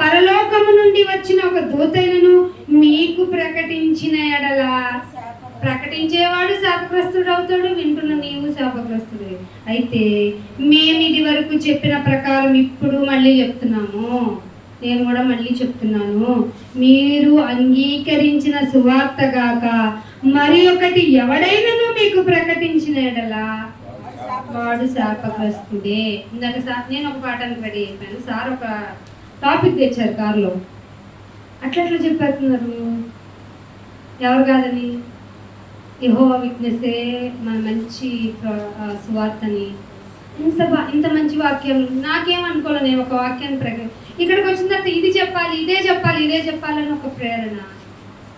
పరలోకము నుండి వచ్చిన ఒక దూతైనను మీకు ప్రకటించిన ఎడల, ప్రకటించేవాడు శాపగ్రస్తుడు అవుతాడు, వింటున్న నీవు శాపగ్రస్తుడు. అయితే మేము ఇది వరకు చెప్పిన ప్రకారం ఇప్పుడు మళ్ళీ చెప్తున్నాము, నేను కూడా మళ్ళీ చెప్తున్నాను, మీరు అంగీకరించిన సువార్త గాక మరి ఒకటి ఎవడైనను మీకు ప్రకటించిన ఎడలా వాడు శాపగ్రస్తుడే. ఇందాక నేను ఒక పాఠానికి రెడీ అయిపోయాను, సార్ ఒక టాపిక్ తెచ్చారు కారులో. అట్లా చెప్పేస్తున్నారు ఎవరు కాదని, యెహోవా విట్నెసే మన మంచి సువార్తని. ఇంత మంచి వాక్యం నాకేమనుకోలే. నేను ఒక వాక్యాన్ని ఇక్కడికి వచ్చిన తర్వాత ఇది చెప్పాలి, ఇదే చెప్పాలని ఒక ప్రేరణ.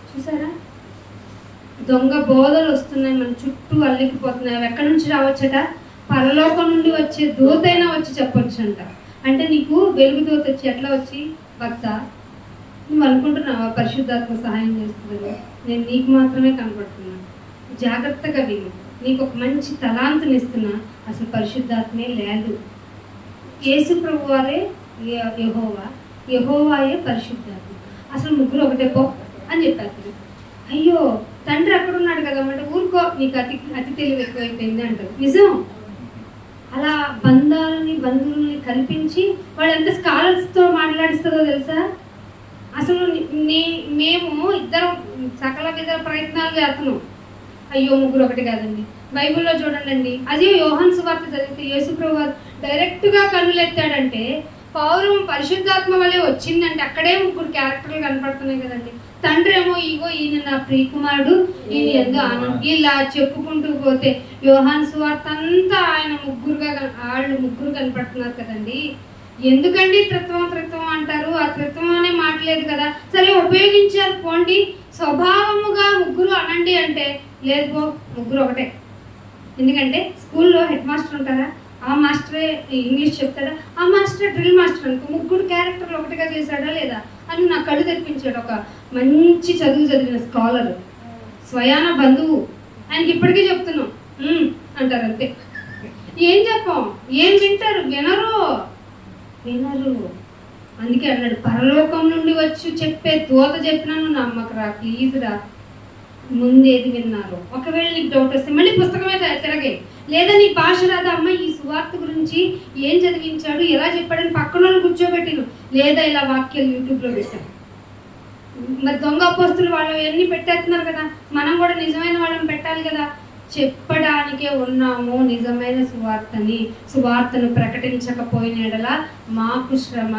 చూసారా, దొంగ బోధలు వస్తున్నాయి, మన చుట్టూ అల్లికిపోతున్నాయి. అవి ఎక్కడి నుంచి రావచ్చట? పరలోకం నుండి వచ్చే దూతైనా వచ్చి చెప్పొచ్చు అంట. అంటే నీకు వెలుగు దూత వచ్చి ఎట్లా వచ్చి, భక్త నువ్వు అనుకుంటున్నావా పరిశుద్ధాత్మ సహాయం చేస్తుందని? నేను నీకు మాత్రమే కనపడుతున్నా, జాగ్రత్తగా విను. నీకు ఒక మంచి తలాంతుని ఇస్తున్నా. అసలు పరిశుద్ధాత్మే లేదు. యేసు ప్రభు వారే యెహోవాయే పరిశుద్ధాత్మ. అసలు ముగ్గురు ఒకటే పో అని చెప్పారు. అయ్యో తండ్రి అక్కడ ఉన్నాడు కదా అంటే ఊరుకో, నీకు అతి తెలివి ఎక్కువైపోయింది అంటారు. నిజం. అలా బంధువుల్ని కల్పించి వాళ్ళు ఎంత స్కాలర్స్తో మాట్లాడిస్తుందో తెలుసా. అసలు మేము ఇద్దరం సకల విధ ప్రయత్నాలు చేస్తున్నాం. అయ్యో ముగ్గురు ఒకటి కాదండి. బైబిల్లో చూడండి, అదే యోహాను సువార్త చదివితే యేసుప్రభు వారు డైరెక్ట్గా కన్నులెత్తాడంటే పౌరం పరిశుద్ధాత్మ వల్లే వచ్చిందంటే అక్కడే ముగ్గురు క్యారెక్టర్లు కనపడుతున్నాయి కదండి. తండ్రి ఏమో ఇగో ఈయన నా ప్రియకుమారుడు, ఈయన ఎందు ఆనందం, ఇలా చెప్పుకుంటూ పోతే యోహాను సువార్త అంతా వాళ్ళు ముగ్గురు కనపడుతున్నారు కదండి. ఎందుకండి త్రిత్వం అంటారు? ఆ త్రిత్వం అనే మాట లేదు కదా. సరే ఉపయోగించారు పోండి, స్వభావముగా ముగ్గురు అనండి అంటే లేదు పో, ముగ్గురు ఒకటే. ఎందుకంటే స్కూల్లో హెడ్ మాస్టర్ ఉంటారా, ఆ మాస్టరే ఇంగ్లీష్ చెప్తాడా, ఆ మాస్టర్ డ్రిల్ మాస్టర్ అనుకో, ముగ్గురు క్యారెక్టర్లు ఒకటిగా చేశాడా లేదా అని నా కళ్ళు తెప్పించాడు. ఒక మంచి చదివిన స్కాలర్, స్వయాన బంధువు, ఆయనకి ఇప్పటికీ చెప్తున్నాం అంటారు అంతే. ఏం చెప్పాం, ఏం వింటారు? వినరు. అందుకే అన్నాడు, పరలోకం నుండి వచ్చి చెప్పే దూత చెప్పినా నువ్వు నమ్మకరా, ప్లీజ్ రా. ముందేది విన్నారు. ఒకవేళ నీకు డౌట్ వస్తే మళ్ళీ పుస్తకమే తిరగే, లేదా నీ భాష రాదా, అమ్మ ఈ సువార్త గురించి ఏం చదివించాడు, ఎలా చెప్పాడని పక్కన వాళ్ళు కూర్చోబెట్టిను, లేదా ఇలా వాక్యాలు యూట్యూబ్లో పెట్టాను. మరి దొంగ అపోస్తులు వాళ్ళు అన్నీ పెట్టేస్తున్నారు కదా, మనం కూడా నిజమైన వాళ్ళని పెట్టాలి కదా. చెప్పడానికే ఉన్నాము నిజమైన సువార్తను ప్రకటించకపోయిన ఎడల మాకు శ్రమ.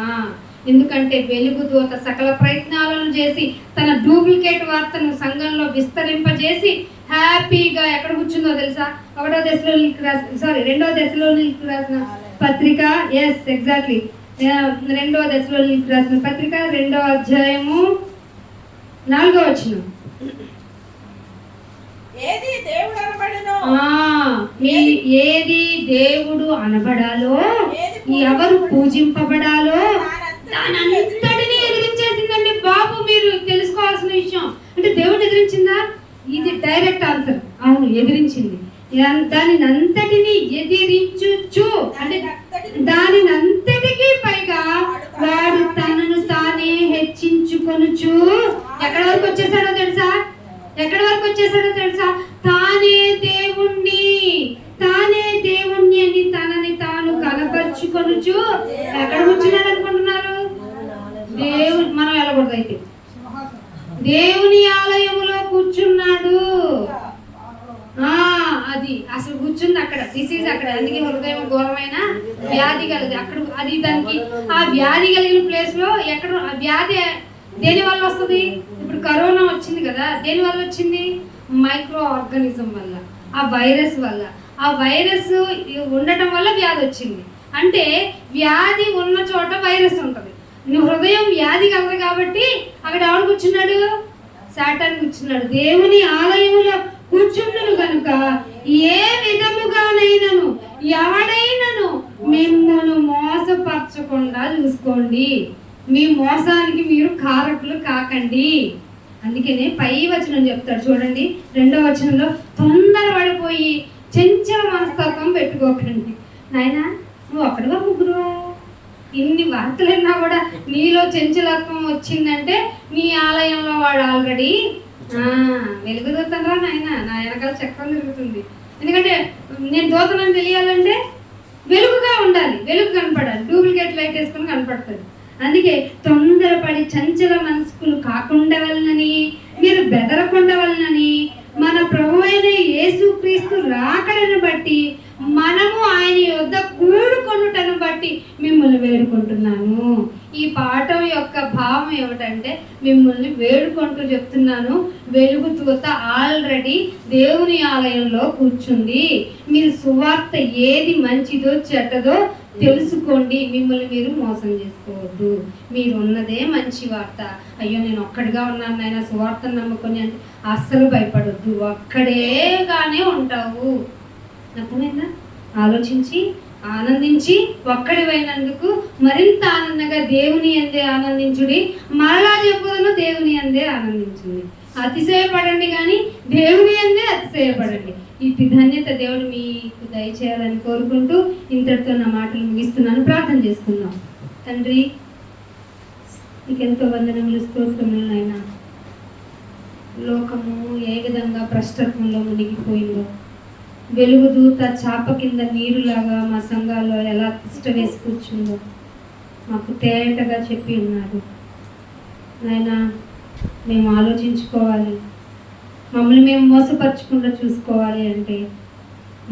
ఎందుకంటే వెలుగు దూత సకల ప్రయత్నాలను చేసి తన డూప్లికేట్ వార్తను సంఘంలో విస్తరింపజేసి హ్యాపీగా ఎక్కడ కూర్చుందో తెలుసా? 2వ దశలోనికీ రాసిన పత్రిక, ఎస్ ఎగ్జాక్ట్లీ 2వ దశలోనికీ రాసిన పత్రిక 2వ అధ్యాయము 4వ వచనం. ఏది దేవుడు అనబడాలో, ఎవరు పూజింపబడాలో దానంతటినీ ఎదిరించేసిందండి బాబు. మీరు తెలుసుకోవాల్సిన విషయం అంటే దేవుడు ఎదిరించిందా? ఇది డైరెక్ట్ ఆన్సర్, అవును ఎదిరించింది. దానినంతటినీ ఎదిరించుచు అంటే దానినంతటికీ పైగా వాడు తనను తానే హెచ్చించుకొనుచు ఎక్కడి వరకు వచ్చేసాడో తెలుసా? తానే దేవుణ్ణి అని తనని తాను కనపరుచుకొనుచు ఎక్కడ కూర్చున్నాడు అనుకుంటున్నారు? మనం వెళ్ళకూడదు అయితే దేవుని ఆలయములో కూర్చున్నాడు. అది అసలు కూర్చుంది అక్కడ, డిసీజ్ అక్కడ. అందుకే హృదయం ఘోరమైన వ్యాధి కలిగి అక్కడ, అది దానికి ఆ వ్యాధి కలిగిన ప్లేస్ లో ఎక్కడ వ్యాధి దేని వల్ల వస్తుంది? ఇప్పుడు కరోనా వచ్చింది కదా, దేని వల్ల వచ్చింది? మైక్రో ఆర్గానిజం వల్ల, ఆ వైరస్ వల్ల. ఆ వైరస్ ఉండటం వల్ల వ్యాధి వచ్చింది. అంటే వ్యాధి ఉన్న చోట వైరస్ ఉంటుంది. నువ్వు హృదయం వ్యాధి కలదు కాబట్టి అక్కడ ఎవడు కూర్చున్నాడు? సాతాను కూర్చున్నాడు. దేవుని ఆలయములో కూర్చుండును కనుక ఏ విధముగానైనను ఎవడైనను మిమ్మల్ని మోసపరచకుండా చూసుకోండి. మీ మోసానికి మీరు కారకులు కాకండి అందుకనే పై వచనం చెప్తాడు చూడండి, 2వ వచనంలో తొందర పడిపోయి చెంచల మనస్తత్వం పెట్టుకోకండి. నాయనా నువ్వు ఒక్కడుగా ముగ్గురువా, ఇన్ని వార్తలు విన్నా కూడా నీలో చెంచలత్వం వచ్చిందంటే నీ ఆలయంలో వాడు ఆల్రెడీ వెలుగుదూతనరా నాయన, నా వెనకాల చక్రం తిరుగుతుంది. ఎందుకంటే నేను దూతనని తెలియాలంటే వెలుగుగా ఉండాలి, వెలుగు కనపడాలి, డూప్లికేట్ లైట్ వేసుకుని కనపడుతుంది. అందుకే తొందరపడి చంచల మనస్కులు కాకుండా వలనని, మీరు బెదరకుండా వలనని, మన ప్రభు అయిన యేసుక్రీస్తు రాకడను బట్టి మనము ఆయన యొద్ద కూడుకొనుటను బట్టి మిమ్మల్ని వేడుకుంటున్నాను. ఈ పాఠం యొక్క భావం ఏమిటంటే మిమ్మల్ని వేడుకుంటూ చెప్తున్నాను, వెలుగుతూత ఆల్రెడీ దేవుని ఆలయంలో కూర్చుంది. మీరు సువార్త ఏది మంచిదో చెడ్డదో తెలుసుకోండి, మిమ్మల్ని మీరు మోసం చేసుకోవద్దు. మీరు ఉన్నదే మంచి వార్త. అయ్యో నేను ఒక్కడిగా ఉన్నాను నాయన సువార్తను నమ్ముకొని అంటే అస్సలు భయపడొద్దు, ఒక్కడేగానే ఉంటావు. అర్థమైందా? ఆలోచించి ఆనందించి ఒక్కడివైనందుకు మరింత ఆనందంగా దేవుని అందే ఆనందించుడి. మరలా చెప్పుదను, దేవుని అందే ఆనందించుడి. అతిశయపడండి కానీ దేవుని అందే అతిశయపడండి. ఈ ధన్యత దేవుడు మీకు దయచేయాలని కోరుకుంటూ ఇంతటితో నా మాటలు ముగిస్తున్నాను. ప్రార్థన చేసుకుందాం. తండ్రి నీకెంతో వందనములు, స్తోత్రములు నాయనా. లోకము ఏ విధంగా భ్రష్టత్వంలో మునిగిపోయిందో, వెలుగుదూత చాప కింద నీరులాగా మా సంఘాల్లో ఎలా తిష్ట వేసి కూర్చుందో మాకు తేటగా చెప్పి ఉన్నారు నాయనా. మేము ఆలోచించుకోవాలి, మమ్మల్ని మేము మోసపరచకుండా చూసుకోవాలి అంటే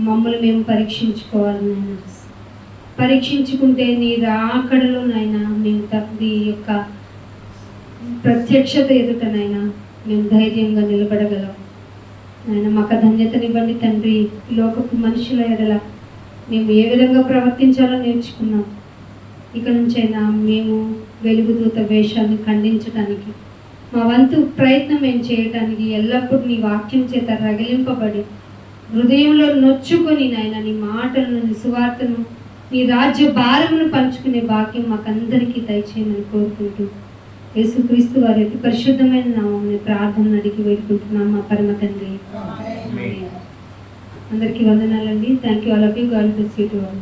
మమ్మల్ని మేము పరీక్షించుకోవాలి నాయన. పరీక్షించుకుంటే నీ రాకడలో నాయన మేము ఈ యొక్క ప్రత్యక్షత ఎదుటనైనా మేము ధైర్యంగా నిలబడగలం నాయన. మాకు ధన్యతనివ్వండి తండ్రి. లోకపు మనుషుల ఎడల మేము ఏ విధంగా ప్రవర్తించాలో నేర్చుకున్నాం. ఇక నుంచైనా మేము వెలుగుదూత వేషాన్ని ఖండించడానికి మా వంతు ప్రయత్నం మేము చేయటానికి ఎల్లప్పుడూ నీ వాక్యం చేత రగిలింపబడి హృదయంలో నొచ్చుకొని నాయన నీ మాటలను, నీ సువార్తను, నీ రాజ్య భారమును పంచుకునే భాగ్యం మాకందరికీ దయచేయమని కోరుకుంటూ యేసుక్రీస్తు వారి అతి పరిశుద్ధమైన నామమున ప్రార్థన అడిగి వేడుకుంటున్నాం మా పరమ తండ్రి. అందరికీ వందనాలండి. Thank you all of you. God bless you to all.